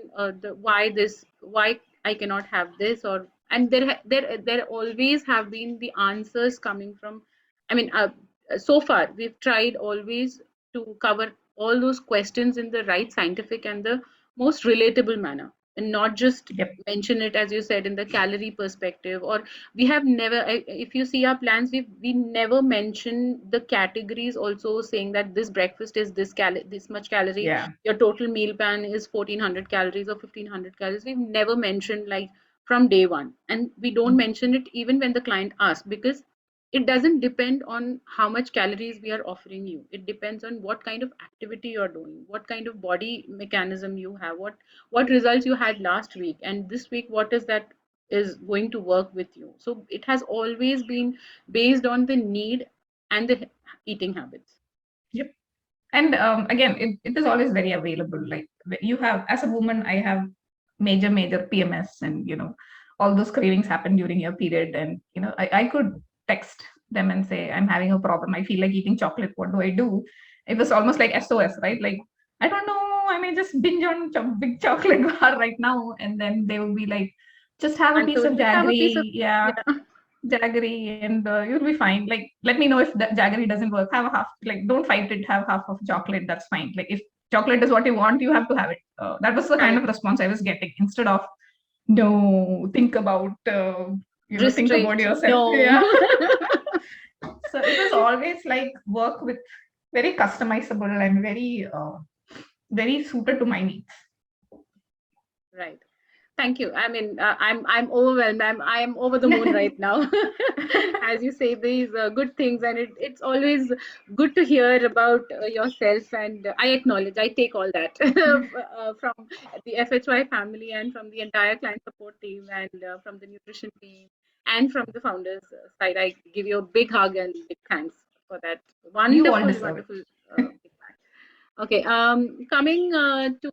why this, why I cannot have this, or and there always have been the answers coming from. I mean, so far we've tried always to cover all those questions in the right scientific and the most relatable manner, and not just Yep. mention it, as you said, in the calorie perspective. Or we have never, if you see our plans, we never mention the categories also, saying that this breakfast is this much calorie, Yeah. your total meal plan is 1400 calories or 1500 calories. We've never mentioned like from day one, and we don't mention it even when the client asks, because it doesn't depend on how much calories we are offering you. It depends on what kind of activity you're doing, what kind of body mechanism you have, what results you had last week, and this week what is that is going to work with you. So it has always been based on the need and the eating habits. Yep. And again, it is always very available. Like you have, as a woman, I have major PMS, and all those cravings happen during your period. And I could text them and say, I'm having a problem, I feel like eating chocolate, what do I do? It was almost like SOS, right? Like, I don't know, I may just binge on big chocolate bar right now. And then they will be like, just have a And piece so of just have a piece of, jaggery. Yeah, yeah. jaggery, and you'll be fine. Like, let me know if that jaggery doesn't work. Have a half, like, don't fight it, have half of chocolate, that's fine. Like, if chocolate is what you want, you have to have it. That was the kind of Correct. response I was getting, instead of, no, think about Restrict, yourself. no. Yeah. So it was always like work with very customizable and very suited to my needs. Right. Thank you. I mean, I'm overwhelmed. I am over the moon right now. As you say these good things, and it's always good to hear about yourself. And I acknowledge, I take all that from the FHY family, and from the entire client support team, and from the nutrition team, and from the founders side. I give you a big hug and big thanks for that You all wonderful, deserve it. wonderful feedback. Okay, coming to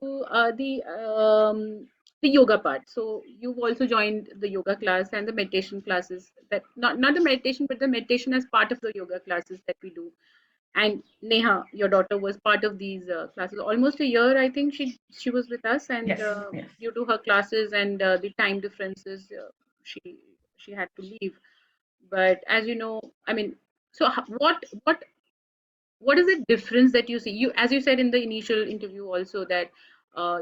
the yoga part. So you've also joined the yoga class and the meditation classes. That not the meditation, but the meditation as part of the yoga classes that we do. And Neha, your daughter, was part of these classes. Almost a year, I think she was with us, and Yes, yes. due to her classes and the time differences, she she had to leave. But as you know, I mean, so what is the difference that you see? You, as you said in the initial interview also, that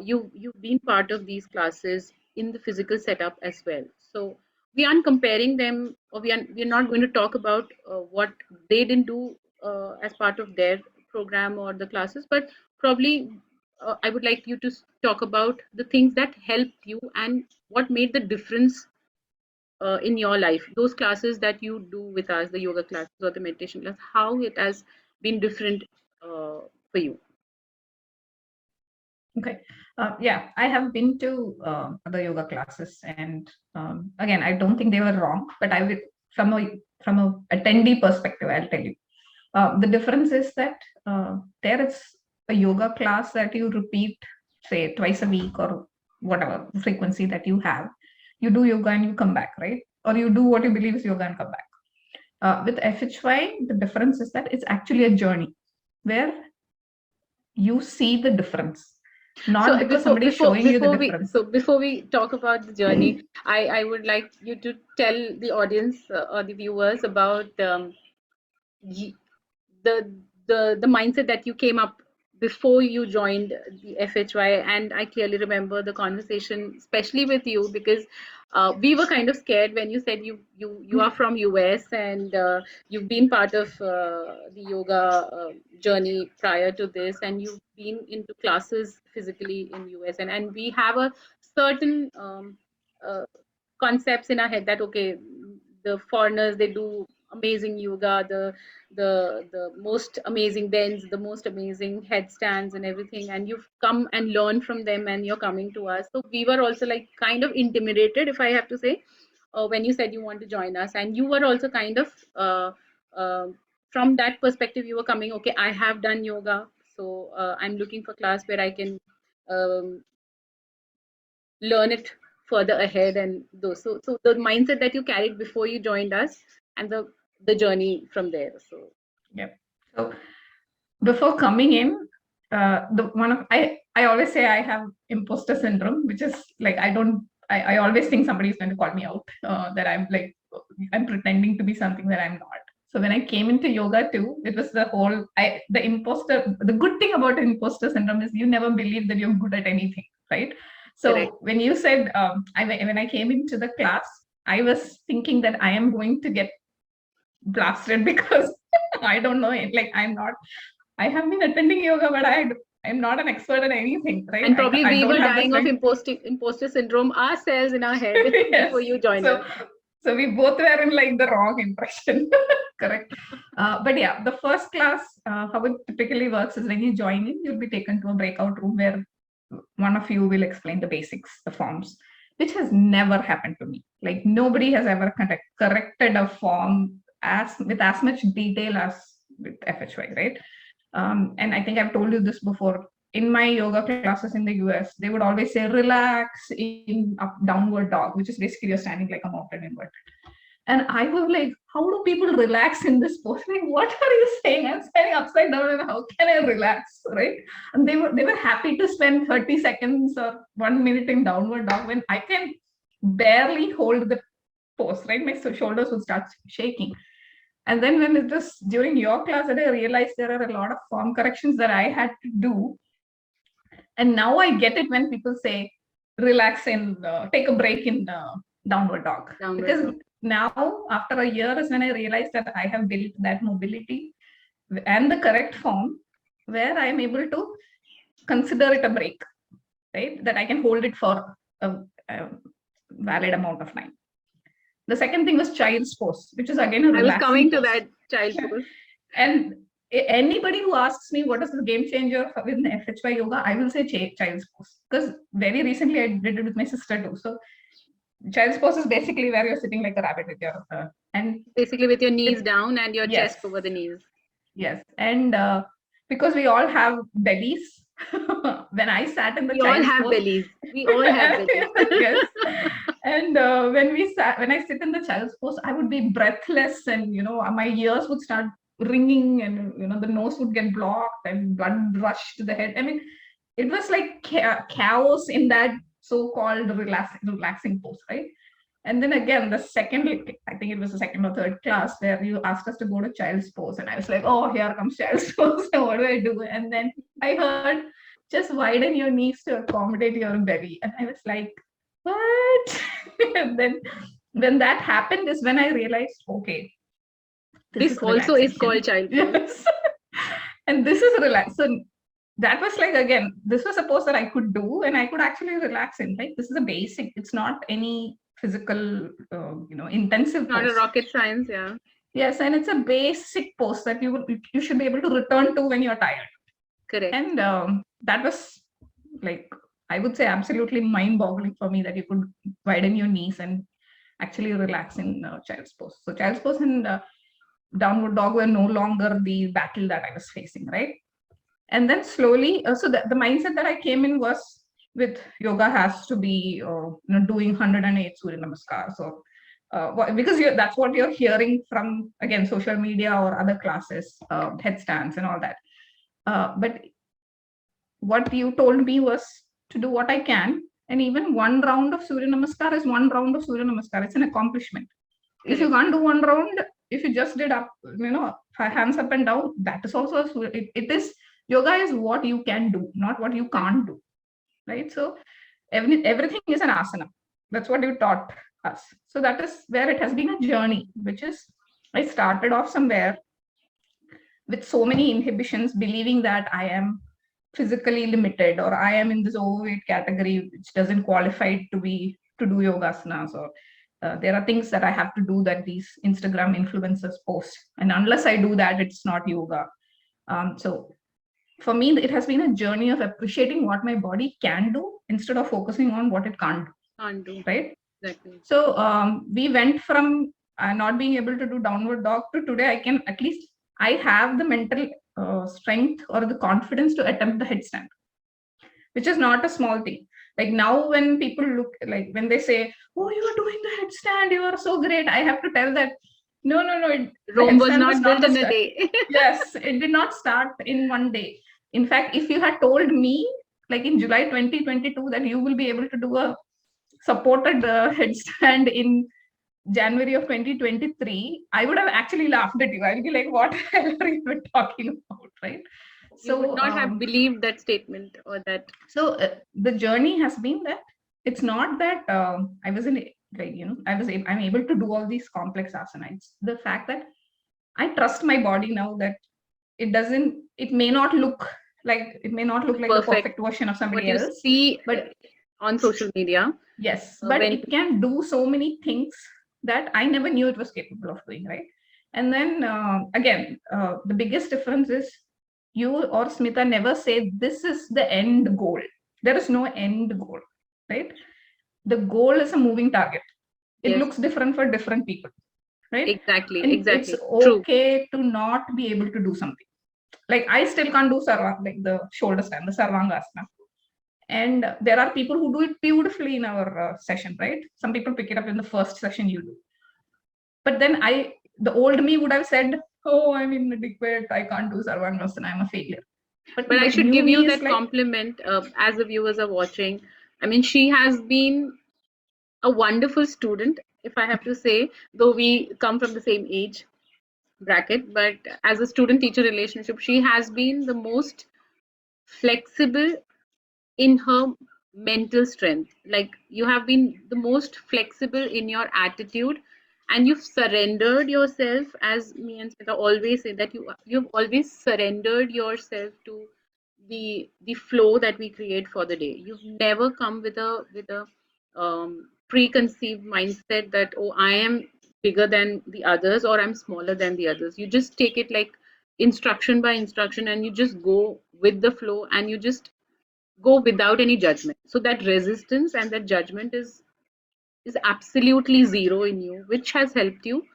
you've been part of these classes in the physical setup as well. So we aren't comparing them, or we're not going to talk about what they didn't do as part of their program or the classes, but probably I would like you to talk about the things that helped you and what made the difference in your life. Those classes that you do with us, the yoga classes or the meditation class, how it has been different for you. Okay. Yeah, I have been to the yoga classes, and again, I don't think they were wrong, but I will, from a attendee perspective, I'll tell you. The difference is that there is a yoga class that you repeat, say, twice a week or whatever frequency that you have. You do yoga and you come back, right? Or you do what you believe is yoga and come back. With FHY, the difference is that it's actually a journey where you see the difference, not So because somebody is showing you the difference. before we talk about the journey, I would like you to tell the audience or the viewers about the the mindset that you came up before you joined the FHY. And I clearly remember the conversation, especially with you, because we were kind of scared when you said you are from US, and you've been part of the yoga journey prior to this, and you've been into classes physically in US, and we have a certain uh, concepts in our head that okay, the foreigners, they do amazing yoga, the most amazing bends, the most amazing headstands and everything, and you've come and learned from them, and you're coming to us. So we were also like kind of intimidated, if I have to say, when you said you want to join us, and you were also kind of uh, from that perspective, you were coming, okay, I have done yoga, so I'm looking for class where I can um, learn it further ahead, and those, so the mindset that you carried before you joined us, and the journey from there. So Yeah. So before coming in, the one of I always say I have imposter syndrome, which is like I always think somebody is going to call me out, that I'm pretending to be something that I'm not. So when I came into yoga too, it was the imposter. The good thing about imposter syndrome is you never believe that you're good at anything, right? So correct. when you said when I came into the class, I was thinking that I am going to get blasted because I don't know it. Like I have been attending yoga, but I'm not an expert at anything, right? And probably I we don't were have the dying of strength. imposter syndrome ourselves in our head before Yes. you joined So us. so we both were in like the wrong impression. Correct. But yeah, the first class, how it typically works is when you join in, you'll be taken to a breakout room where one of you will explain the basics, the forms, which has never happened to me. Like nobody has ever corrected a form with as much detail as with FHY, right? And I think I've told you this before. In my yoga classes in the US, they would always say relax in up downward dog, which is basically you're standing like a mountain inverted. And I was like, how do people relax in this pose? Like, what are you saying? I'm standing upside down, and how can I relax? Right? And they were happy to spend 30 seconds or 1 minute in downward dog when I can barely hold the pose, right? My shoulders would start shaking. And then when it was during your class that I realized there are a lot of form corrections that I had to do. And now I get it when people say, relax and take a break in downward dog. Downward Because dog. now, after a year, is when I realized that I have built that mobility and the correct form where I am able to consider it a break, right? That I can hold it for a valid amount of time. The second thing was child's pose, which is again a I was relaxing coming to pose. that child pose. And anybody who asks me what is the game changer with FHY yoga, I will say child's pose. Because very recently I did it with my sister too. So child's pose is basically where you're sitting like a rabbit with your and Basically with your knees it, down and your yes, chest over the knees. yes. And because we all have bellies, when I sat in the We all child's have pose, bellies. We all have bellies. yes. And when I sit in the child's pose, I would be breathless, and my ears would start ringing, and the nose would get blocked, and blood rush to the head. I mean, it was like chaos in that so-called relaxing pose, right? And then again, I think it was the second or third class where you asked us to go to child's pose, and I was like, oh, here comes child's pose. What do I do? And then I heard, just widen your knees to accommodate your belly, and I was like, what? And then when that happened is when I realized, okay, this This is also is relaxation. called child pose. Yes. And this is relax. So that was like, again, this was a pose that I could do and I could actually relax in. Like, this is a basic, it's not any physical, intensive Not a pose. rocket science, yeah. Yes, and it's a basic pose that you should be able to return to when you're tired. Correct. And that was like, I would say, absolutely mind-boggling for me, that you could widen your knees and actually relax in child's pose. So child's pose and downward dog were no longer the battle that I was facing, right? And then slowly, so the mindset that I came in was, with yoga has to be doing 108 Surya Namaskar. So because that's what you're hearing from, again, social media or other classes, headstands and all that. But what you told me was to do what I can, and even one round of Surya Namaskar is one round of Surya Namaskar. It's an accomplishment. If you can't do one round, if you just did up, hands up and down, that is also it is, yoga is what you can do, not what you can't do, right? So everything is an asana. That's what you taught us. So that is where it has been a journey, which is, I started off somewhere with so many inhibitions, believing that I am physically limited, or I am in this overweight category which doesn't qualify to do yogasanas, or there are things that I have to do that these Instagram influencers post, and unless I do that, it's not yoga. So for me, it has been a journey of appreciating what my body can do instead of focusing on what it can't do. Can't do. Right. Exactly. So we went from not being able to do downward dog to today I can, at least I have the mental strength or the confidence to attempt the headstand, which is not a small thing. Like now, when people look, like when they say, "Oh, you are doing the headstand, you are so great," I have to tell that no, Rome was not built in a day. Yes, it did not start in one day. In fact, if you had told me, like in July 2022, that you will be able to do a supported headstand in January of 2023, I would have actually laughed at you. I'll be like, what the hell are you even talking about, right? You would not have believed that statement or that. So the journey has been that it's not that I was in, like, I'm able to do all these complex asanas. It's the fact that I trust my body now, that it may not look like the perfect version of somebody what you else. see But on social media. Yes, but it can do so many things that I never knew it was capable of doing, right? And then again, the biggest difference is, you or Smita never say this is the end goal. There is no end goal, right? The goal is a moving target. It looks different for different people, right? Exactly. And exactly. it's okay to not be able to do something. Like I still can't do like the shoulder stand, the sarvangasana. And there are people who do it beautifully in our session, right? Some people pick it up in the first session you do. But then the old me would have said, "Oh, I'm inadequate. I can't do sarvangasana. I'm a failure." But I should give you that compliment as the viewers are watching. I mean, she has been a wonderful student, if I have to say, though we come from the same age bracket. But as a student teacher relationship, she has been the most flexible in her mental strength. Like, you have been the most flexible in your attitude, and you've surrendered yourself, as me and Smita always say, that you've always surrendered yourself to the flow that we create for the day. You've never come with a preconceived mindset that, oh, I am bigger than the others or I'm smaller than the others. You just take it like instruction by instruction, and you just go with the flow, and you just go without any judgment. So that resistance and that judgment is absolutely zero in you, which has helped you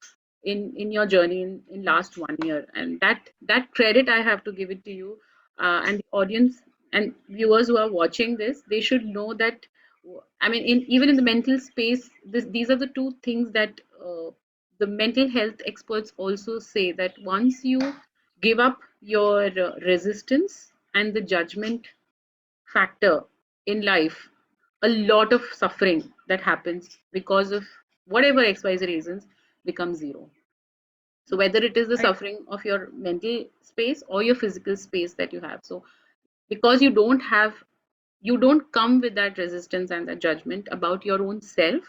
in your journey in last 1 year. And that credit, I have to give it to you. And the audience and viewers who are watching this, they should know that, I mean, even in the mental space, these are the two things that the mental health experts also say, that once you give up your resistance and the judgment factor in life, a lot of suffering that happens because of whatever XYZ reasons becomes zero. So whether it is the suffering of your mental space or your physical space that you have. So because you don't come with that resistance and that judgment about your own self,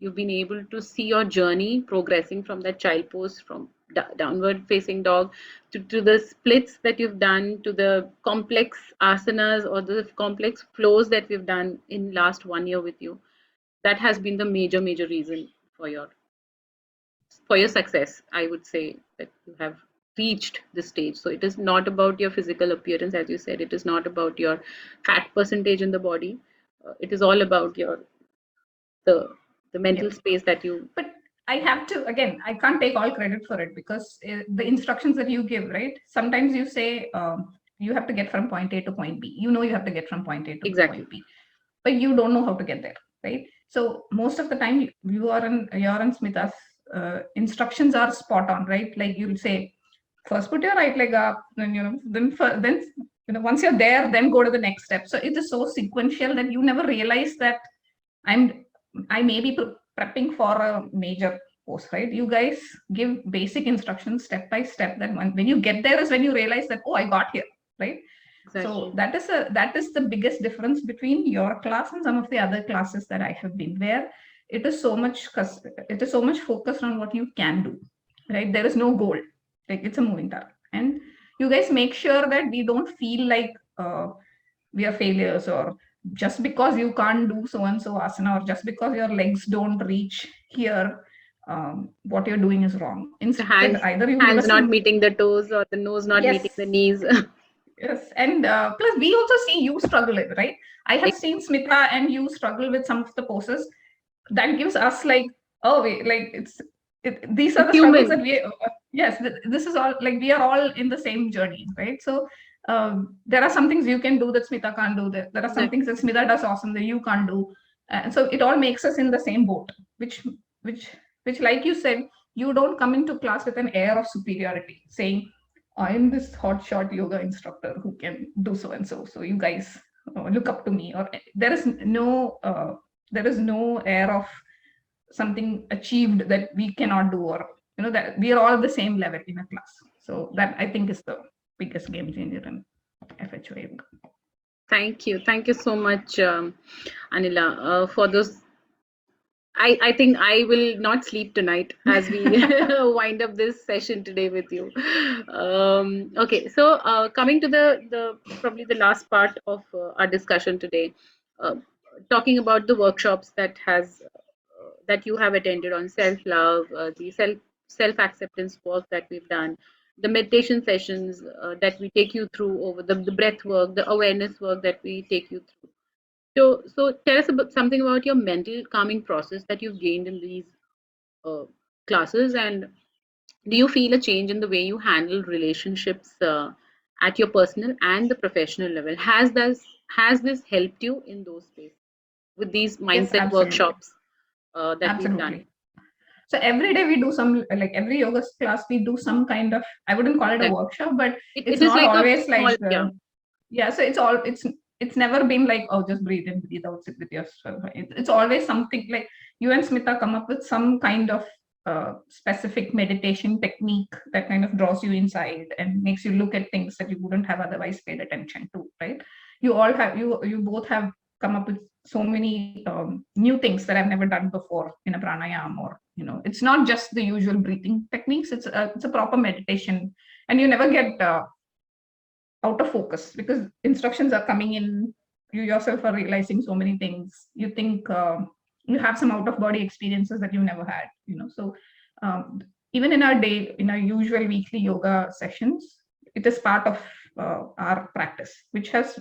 You've been able to see your journey progressing from that child pose, from downward facing dog, to the splits that you've done, to the complex asanas or the complex flows that we've done in last 1 year with you. That has been the major reason for your success. I would say that you have reached this stage. So it is not about your physical appearance, as you said. It is not about your fat percentage in the body. It is all about your the mental space that you. But I have to, again, I can't take all credit for it, because the instructions that you give, right? Sometimes you say you have to get from point A to point B. You know you have to get from point A to Exactly. point B, but you don't know how to get there, right? So most of the time, your and Smita's instructions are spot on, right? Like you'll say, first put your right leg up, then then once you're there, then go to the next step. So it is so sequential that you never realize that I may be prepping for a major course, right? You guys give basic instructions step by step. That when you get there is when you realize that, oh, I got here, right? Exactly. So that is the biggest difference between your class and some of the other classes that I have been, where it is so much focused on what you can do, right? There is no goal, like it's a moving target, and you guys make sure that we don't feel like we are failures, or just because you can't do so and so asana, or just because your legs don't reach here, what you're doing is wrong. Instead, either you give hands us not meeting the toes, or the nose not meeting the knees. Yes, and plus we also see you struggle, right? I have seen Smita and you struggle with some of the poses. That gives us like, oh wait, like these are the struggles that we. Yes, this is all, like we are all in the same journey, right? So there are some things you can do that Smita can't do. There are some things that Smita does awesome that you can't do, and so it all makes us in the same boat. Which, like you said, you don't come into class with an air of superiority, saying, I'm this hotshot yoga instructor who can do so and so. So you guys look up to me. Or there is no air of something achieved that we cannot do, or that we are all the same level in a class. So that, I think, is the biggest game changer in FHY yoga. Thank you so much, Anila, for those. I think I will not sleep tonight as we wind up this session today with you. Okay, so coming to the probably the last part of our discussion today, uh, talking about the workshops that you have attended on self love, the self acceptance work that we've done, the meditation sessions that we take you through, over the breath work, the awareness work that we take you through. So tell us about something about your mental calming process that you've gained in these uh, classes, and do you feel a change in the way you handle relationships at your personal and the professional level? Has this helped you in those spaces with these mindset Yes, workshops that we've absolutely. done? So every day we do some, like every yoga class, we do some kind of, I wouldn't call it a workshop, but it's It is not like a always small, like, yeah. So it's never been like, oh, just breathe in, breathe out, sit with yourself. It's always something like you and Smita come up with some kind of specific meditation technique that kind of draws you inside and makes you look at things that you wouldn't have otherwise paid attention to, right? You both have come up with so many new things that I've never done before in a pranayama, or it's not just the usual breathing techniques. It's a proper meditation, and you never get out of focus because instructions are coming in. You yourself are realizing so many things. You think you have some out of body experiences that you never had. So even in our usual weekly yoga sessions, it is part of our practice, which has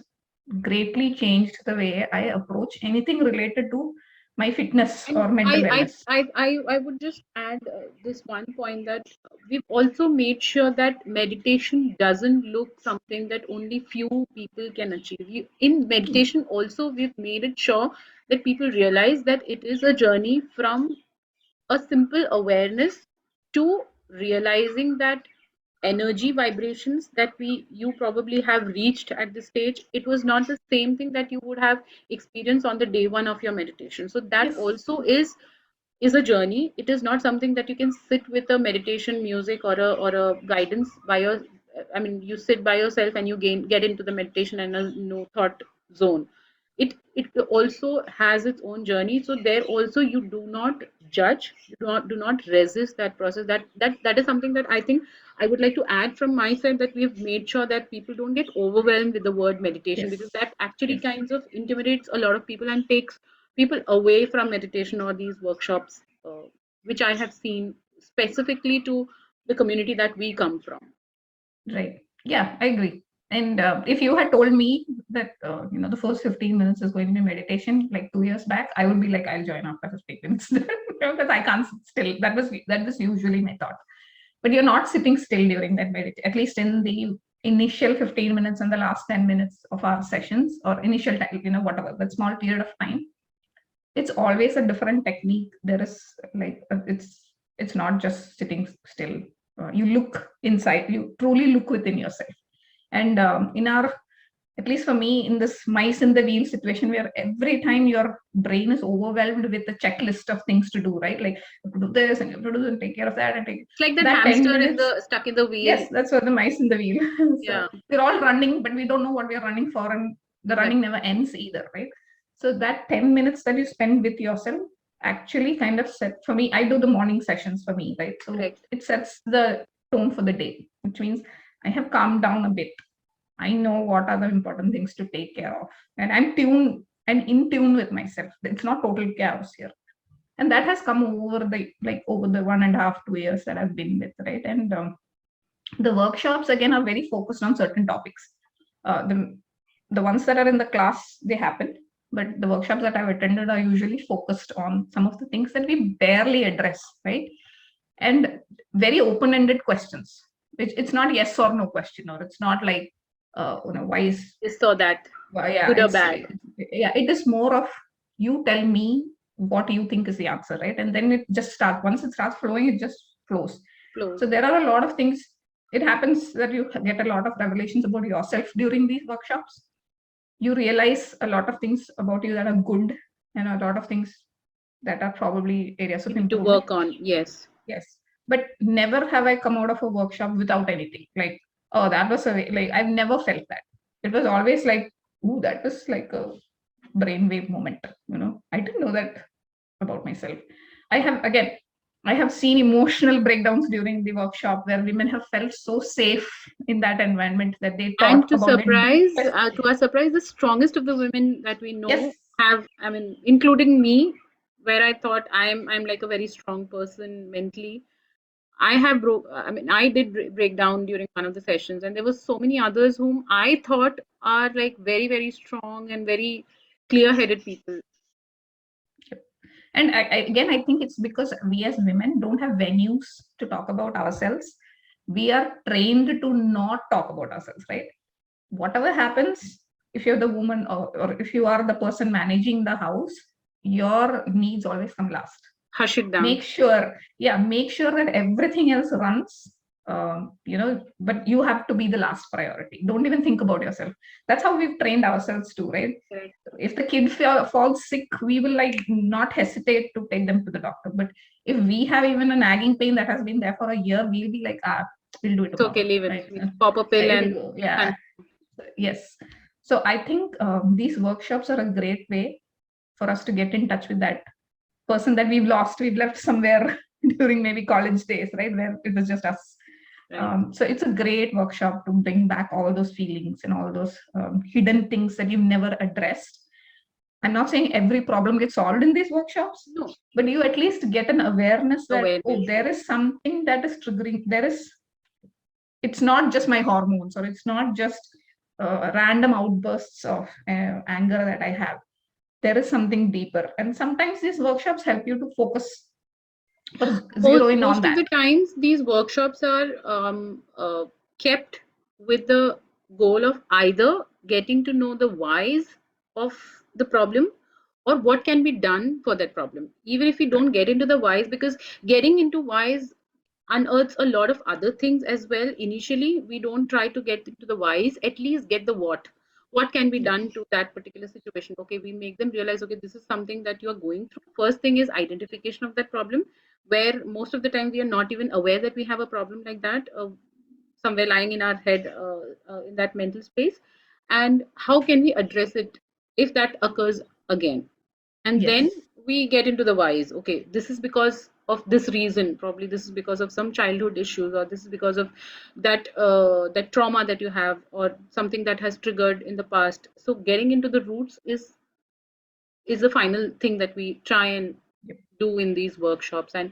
greatly changed the way I approach anything related to my fitness And or mental I, wellness. I would just add this one point, that we've also made sure that meditation doesn't look something that only few people can achieve. In meditation, also, we've made it sure that people realize that it is a journey from a simple awareness to realizing that energy vibrations that you probably have reached at this stage, it was not the same thing that you would have experienced on the day one of your meditation. So that Yes. also is a journey. It is not something that you can sit with a meditation music or a guidance by your, I mean, you sit by yourself and you get into the meditation and a no thought zone. it also has its own journey. So there also you do not judge, do not resist that process. That is something that I think I would like to add from my side, that we've made sure that people don't get overwhelmed with the word meditation, Yes. because that actually Yes. kinds of intimidates a lot of people and takes people away from meditation or these workshops, which I have seen specifically to the community that we come from. Right. Yeah, I agree. And if you had told me that the first 15 minutes is going to be meditation like 2 years back, I would be like, I'll join after 15 minutes because I can't sit still. That was usually my thought. But you're not sitting still during that meditation. At least in the initial 15 minutes and the last 10 minutes of our sessions, or initial time, whatever that small period of time, it's always a different technique. There is like it's not just sitting still. You look inside, you truly look within yourself. And in our, at least for me, in this mice in the wheel situation, where every time your brain is overwhelmed with a checklist of things to do, right? Like you have to do this and you have to do this and take care of that and take It's like that that 10 hamster in minutes. the stuck in the wheel. Yes, that's what the mice in the wheel. So Yeah. we're all running, but we don't know what we're running for, and the running never ends either, right? So that 10 minutes that you spend with yourself actually kind of set, for me, I do the morning sessions for me, right? So Correct. it sets the tone for the day, which means I have calmed down a bit. I know what are the important things to take care of, and I'm in tune with myself. It's not total chaos here. And that has come over the 1.5, 2 years that I've been with, right? And the workshops again are very focused on certain topics. The ones that are in the class, they happen, but the workshops that I've attended are usually focused on some of the things that we barely address, right? And very open-ended questions. It's not yes or no question, or it's not like why is Just so that yeah, good or bad. yeah, it is more of you tell me what you think is the answer, right? And then it just starts. Once it starts flowing, it just flows. So there are a lot of things. It happens that you get a lot of revelations about yourself during these workshops. You realize a lot of things about you that are good, and a lot of things that are probably areas of You need to improvement. work on. Yes. Yes, but never have I come out of a workshop without anything. Like, oh, that was like I've never felt that. It was always like, ooh, that was like a brainwave moment. I didn't know that about myself. I have seen emotional breakdowns during the workshop where women have felt so safe in that environment that they And talk about to our surprise, the strongest of the women that we know yes, have, I mean, including me, where I thought I'm like a very strong person mentally. I did break down during one of the sessions, and there were so many others whom I thought are like very, very strong and very clear-headed people. and again, I think it's because we as women don't have venues to talk about ourselves. We are trained to not talk about ourselves, right? Whatever happens, if you're the woman, or if you are the person managing the house, your needs always come last. Hush it down. Make sure that everything else runs, but you have to be the last priority. Don't even think about yourself. That's how we've trained ourselves too, right? Right. If the kid falls sick, we will like not hesitate to take them to the doctor. But if we have even a nagging pain that has been there for a year, we'll be like, we'll do it It's okay, tomorrow, leave it. right? Pop a pill and yeah. Yes. So I think these workshops are a great way for us to get in touch with that person that we've left somewhere during maybe college days, right? Where it was just us. Right. So it's a great workshop to bring back all those feelings and all those hidden things that you've never addressed. I'm not saying every problem gets solved in these workshops, No. but you at least get an awareness that, oh, Awareness. there is something that is triggering. It's not just my hormones, or it's not just random outbursts of anger that I have. There is something deeper. And sometimes these workshops help you to focus or zero in on that. Most of the times, these workshops are kept with the goal of either getting to know the whys of the problem or what can be done for that problem. Even if we don't get into the whys, because getting into whys unearths a lot of other things as well. Initially, we don't try to get into the whys, at least get the what can be done to that particular situation. Okay, we make them realize, okay, this is something that you are going through. First thing is identification of that problem, where most of the time we are not even aware that we have a problem like that, somewhere lying in our head, in that mental space. And how can we address it if that occurs again. And Yes. then we get into the whys. Okay, this is because of this reason. Probably this is because of some childhood issues, or this is because of that trauma that you have, or something that has triggered in the past. So getting into the roots is the final thing that we try and Yep. do in these workshops. And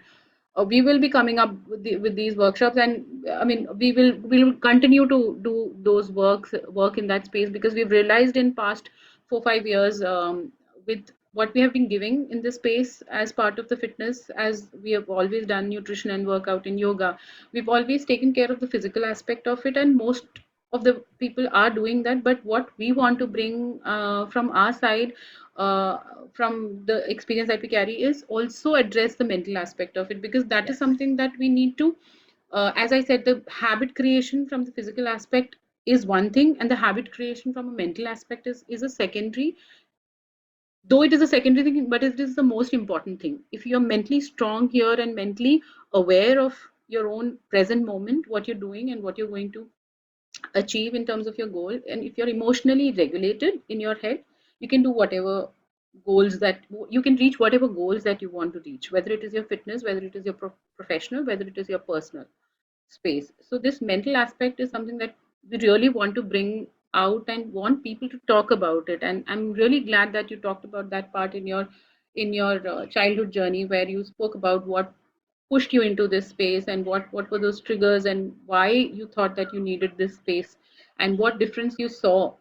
we will be coming up with these workshops, and I mean we will continue to do those work in that space, because we've realized in past 4 5 years, with what we have been giving in this space as part of the fitness, as we have always done nutrition and workout in yoga, we've always taken care of the physical aspect of it, and most of the people are doing that. But what we want to bring from our side, uh, from the experience that we carry, is also address the mental aspect of it, because that is Yes. something that we need to, as I said, the habit creation from the physical aspect is one thing, and the habit creation from a mental aspect is a secondary, though it is a secondary thing, but it is the most important thing. If you're mentally strong here and mentally aware of your own present moment, what you're doing and what you're going to achieve in terms of your goal, and if you're emotionally regulated in your head, you can do whatever goals that you can reach, whatever goals that you want to reach, whether it is your fitness, whether it is your professional, whether it is your personal space. So this mental aspect is something that we really want to bring out and want people to talk about it. And I'm really glad that you talked about that part in your childhood journey, where you spoke about what pushed you into this space, and what were those triggers, and why you thought that you needed this space, and what difference you saw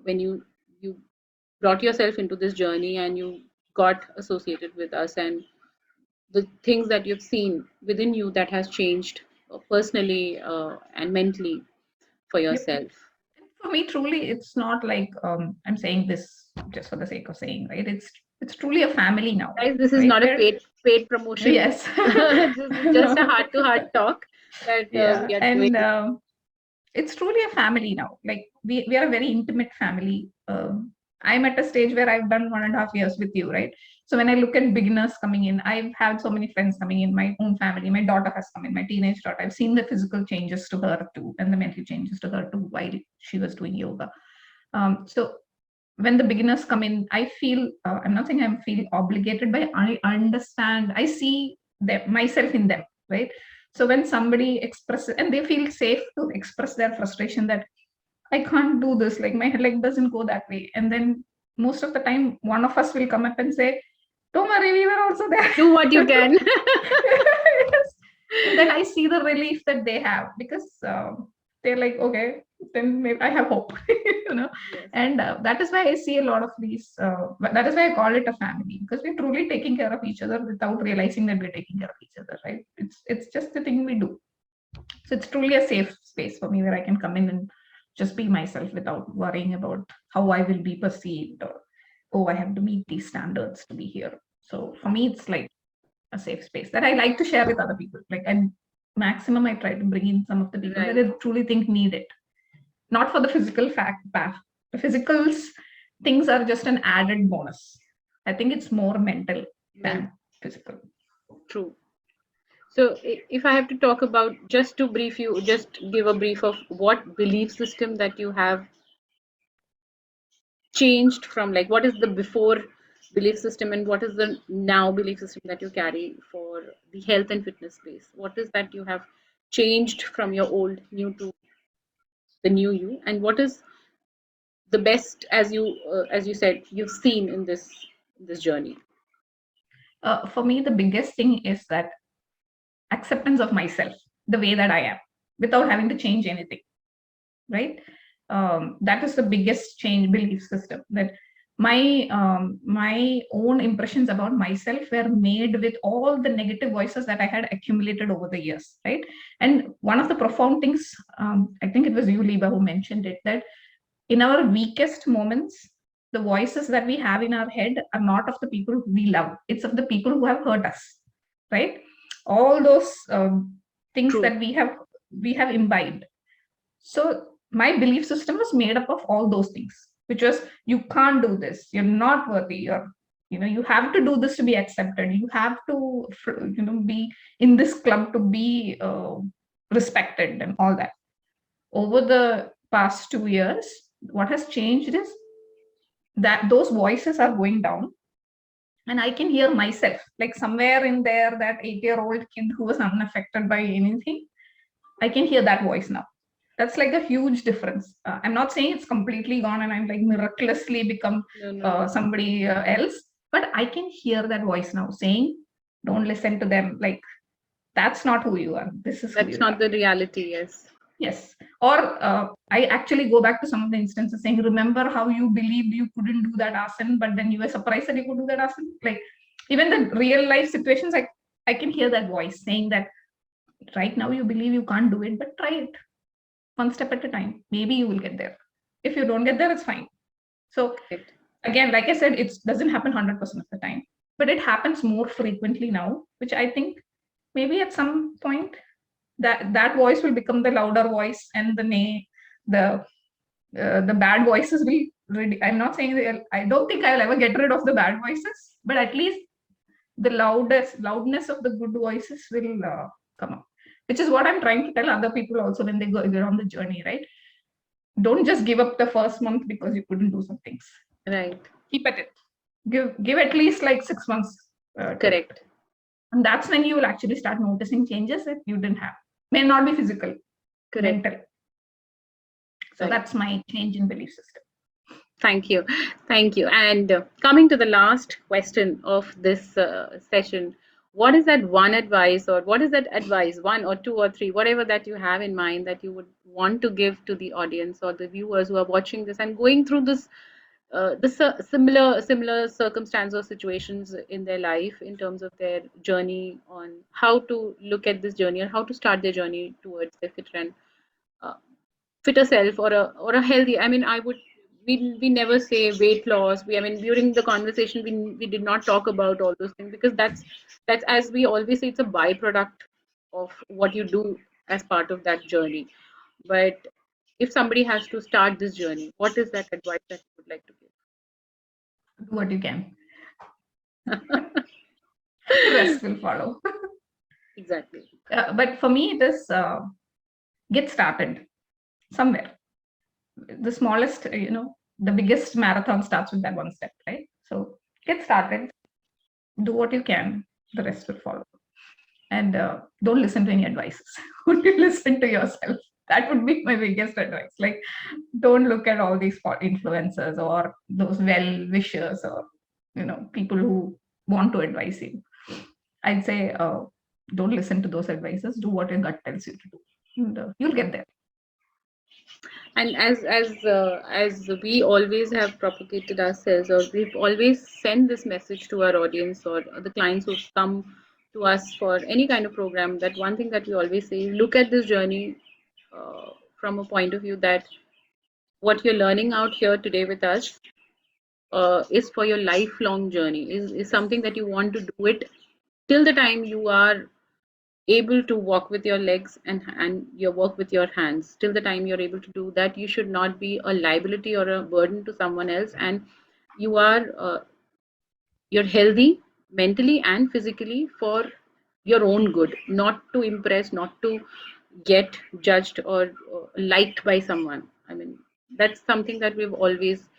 when you brought yourself into this journey and you got associated with us, and the things that you've seen within you that has changed personally and mentally for Yep. yourself. For me, truly, it's not like I'm saying this just for the sake of saying, right? It's truly a family now, Guys, this is right? not a Where paid promotion. yes, This is just a no, heart to heart talk that yeah, we are doing. and it's truly a family now. Like we are a very intimate family. I'm at a stage where I've done 1.5 years with you, right? So when I look at beginners coming in, I've had so many friends coming in, my own family. My daughter has come in, my teenage daughter. I've seen the physical changes to her too, and the mental changes to her too while she was doing yoga. So when the beginners come in, I feel I'm not saying I feel obligated, but I understand. I see them, myself in them, right? So when somebody expresses and they feel safe to express their frustration that I can't do this, like my leg doesn't go that way, and then most of the time one of us will come up and say, "Don't worry, we were also there." Do what you can. Yes. And then I see the relief that they have, because they're like, okay, then maybe I have hope, you know. Yes. And that is why I see a lot of these. That is why I call it a family, because we're truly taking care of each other without realizing that we're taking care of each other, right? It's just the thing we do. So it's truly a safe space for me where I can come in and just be myself without worrying about how I will be perceived, or oh, I have to meet these standards to be here. So for me, it's like a safe space that I like to share with other people. Like I maximum I try to bring in some of the people that Right. I truly think need it. Not for the physical fact path. The physicals things are just an added bonus. I think it's more mental than physical. True. So if I have to talk about, just to brief you, just give a brief of what belief system that you have changed from, like what is the before belief system and what is the now belief system that you carry for the health and fitness space? What is that you have changed from your old new to the new you, and what is the best, as you said, you've seen in this journey? For me, the biggest thing is that acceptance of myself, the way that I am, without having to change anything, right? That is the biggest change belief system, that my own impressions about myself were made with all the negative voices that I had accumulated over the years, right? And one of the profound things, I think it was you, Liba, who mentioned it, that in our weakest moments, the voices that we have in our head are not of the people we love, it's of the people who have hurt us, right? All those things True. that we have imbibed. So my belief system was made up of all those things, which was, you can't do this, you're not worthy, you have to do this to be accepted, you have to be in this club to be respected and all that. Over the past 2 years, what has changed is that those voices are going down, and I can hear myself, like somewhere in there, that 8-year-old kid who was unaffected by anything, I can hear that voice now. That's like a huge difference. I'm not saying it's completely gone and I'm like miraculously become somebody else, but I can hear that voice now saying, don't listen to them. Like, that's not who you are. This is That's not the reality. Yes. Or I actually go back to some of the instances saying, remember how you believed you couldn't do that asana, but then you were surprised that you could do that asana? Like, even the real life situations, I can hear that voice saying that right now you believe you can't do it, but try it one step at a time. Maybe you will get there. If you don't get there, it's fine. So again, like I said, it doesn't happen 100% of the time, but it happens more frequently now, which I think maybe at some point that voice will become the louder voice, and the bad voices will. I'm not saying I don't think I'll ever get rid of the bad voices, but at least the loudness of the good voices will come up, which is what I'm trying to tell other people also when they go on the journey, right? Don't just give up the first month because you couldn't do some things. Right. Keep at it. Give at least like 6 months. Correct. And that's when you will actually start noticing changes that you didn't have. May not be physical, mental. So that's my change in belief system. Thank you. And coming to the last question of this session, what is that one advice, or what is that advice, one or two or three, whatever that you have in mind, that you would want to give to the audience or the viewers who are watching this and going through this similar circumstance or situations in their life, in terms of their journey, on how to look at this journey or how to start their journey towards their fitter self, or a healthy. I mean, we never say weight loss. During the conversation we did not talk about all those things, because that's as we always say, it's a byproduct of what you do as part of that journey. But if somebody has to start this journey, what is that advice that you would like to give? Do what you can. The rest will follow. Exactly. But for me, it is get started somewhere. The smallest, the biggest marathon starts with that one step, right? So get started, do what you can, the rest will follow. And don't listen to any advices. Only listen to yourself. That would be my biggest advice. Like, don't look at all these influencers or those well-wishers or people who want to advise you. I'd say don't listen to those advices. Do what your gut tells you to do, and you'll get there. And as we always have propagated ourselves, or we've always sent this message to our audience or the clients who come to us for any kind of program, that one thing that we always say, look at this journey from a point of view that what you're learning out here today with us is for your lifelong journey, is something that you want to do it till the time you are able to walk with your legs and your work with your hands. Till the time you're able to do that, you should not be a liability or a burden to someone else, and you're healthy mentally and physically for your own good, not to impress, not to get judged or liked by someone. I mean, that's something that we've always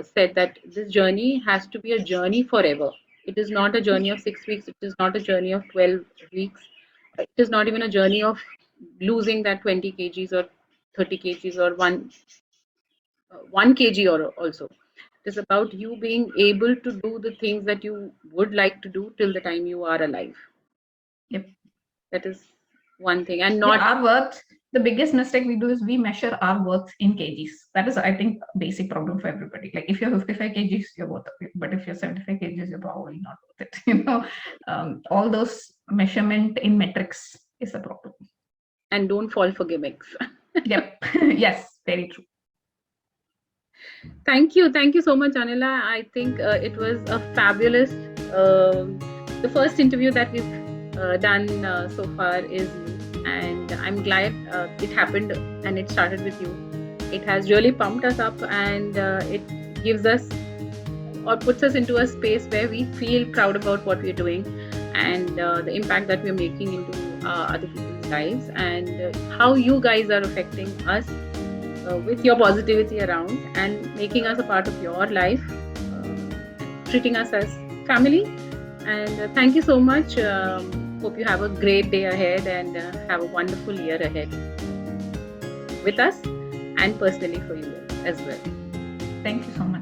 said, that this journey has to be a journey forever. It is not a journey of 6 weeks. It is not a journey of 12 weeks. It is not even a journey of losing that 20 kgs or 30 kgs or 1 kg or also. It is about you being able to do the things that you would like to do till the time you are alive. Yep. That is one thing. And not our worth. The biggest mistake we do is we measure our worth in kgs. That is, I think, a basic problem for everybody. Like, if you're 55 kgs, you're worth it. But if you're 75 kgs, you're probably not worth it. All those measurement in metrics is a problem. And don't fall for gimmicks. Yep. Yes, very true. Thank you so much, Anila. I think it was a fabulous. The first interview that we've done so far is you, and I'm glad it happened and it started with you. It has really pumped us up, and it gives us or puts us into a space where we feel proud about what we're doing and the impact that we're making into other people's lives, and how you guys are affecting us with your positivity around and making us a part of your life, treating us as family. And thank you so much. Hope you have a great day ahead and have a wonderful year ahead with us and personally for you as well. Thank you so much.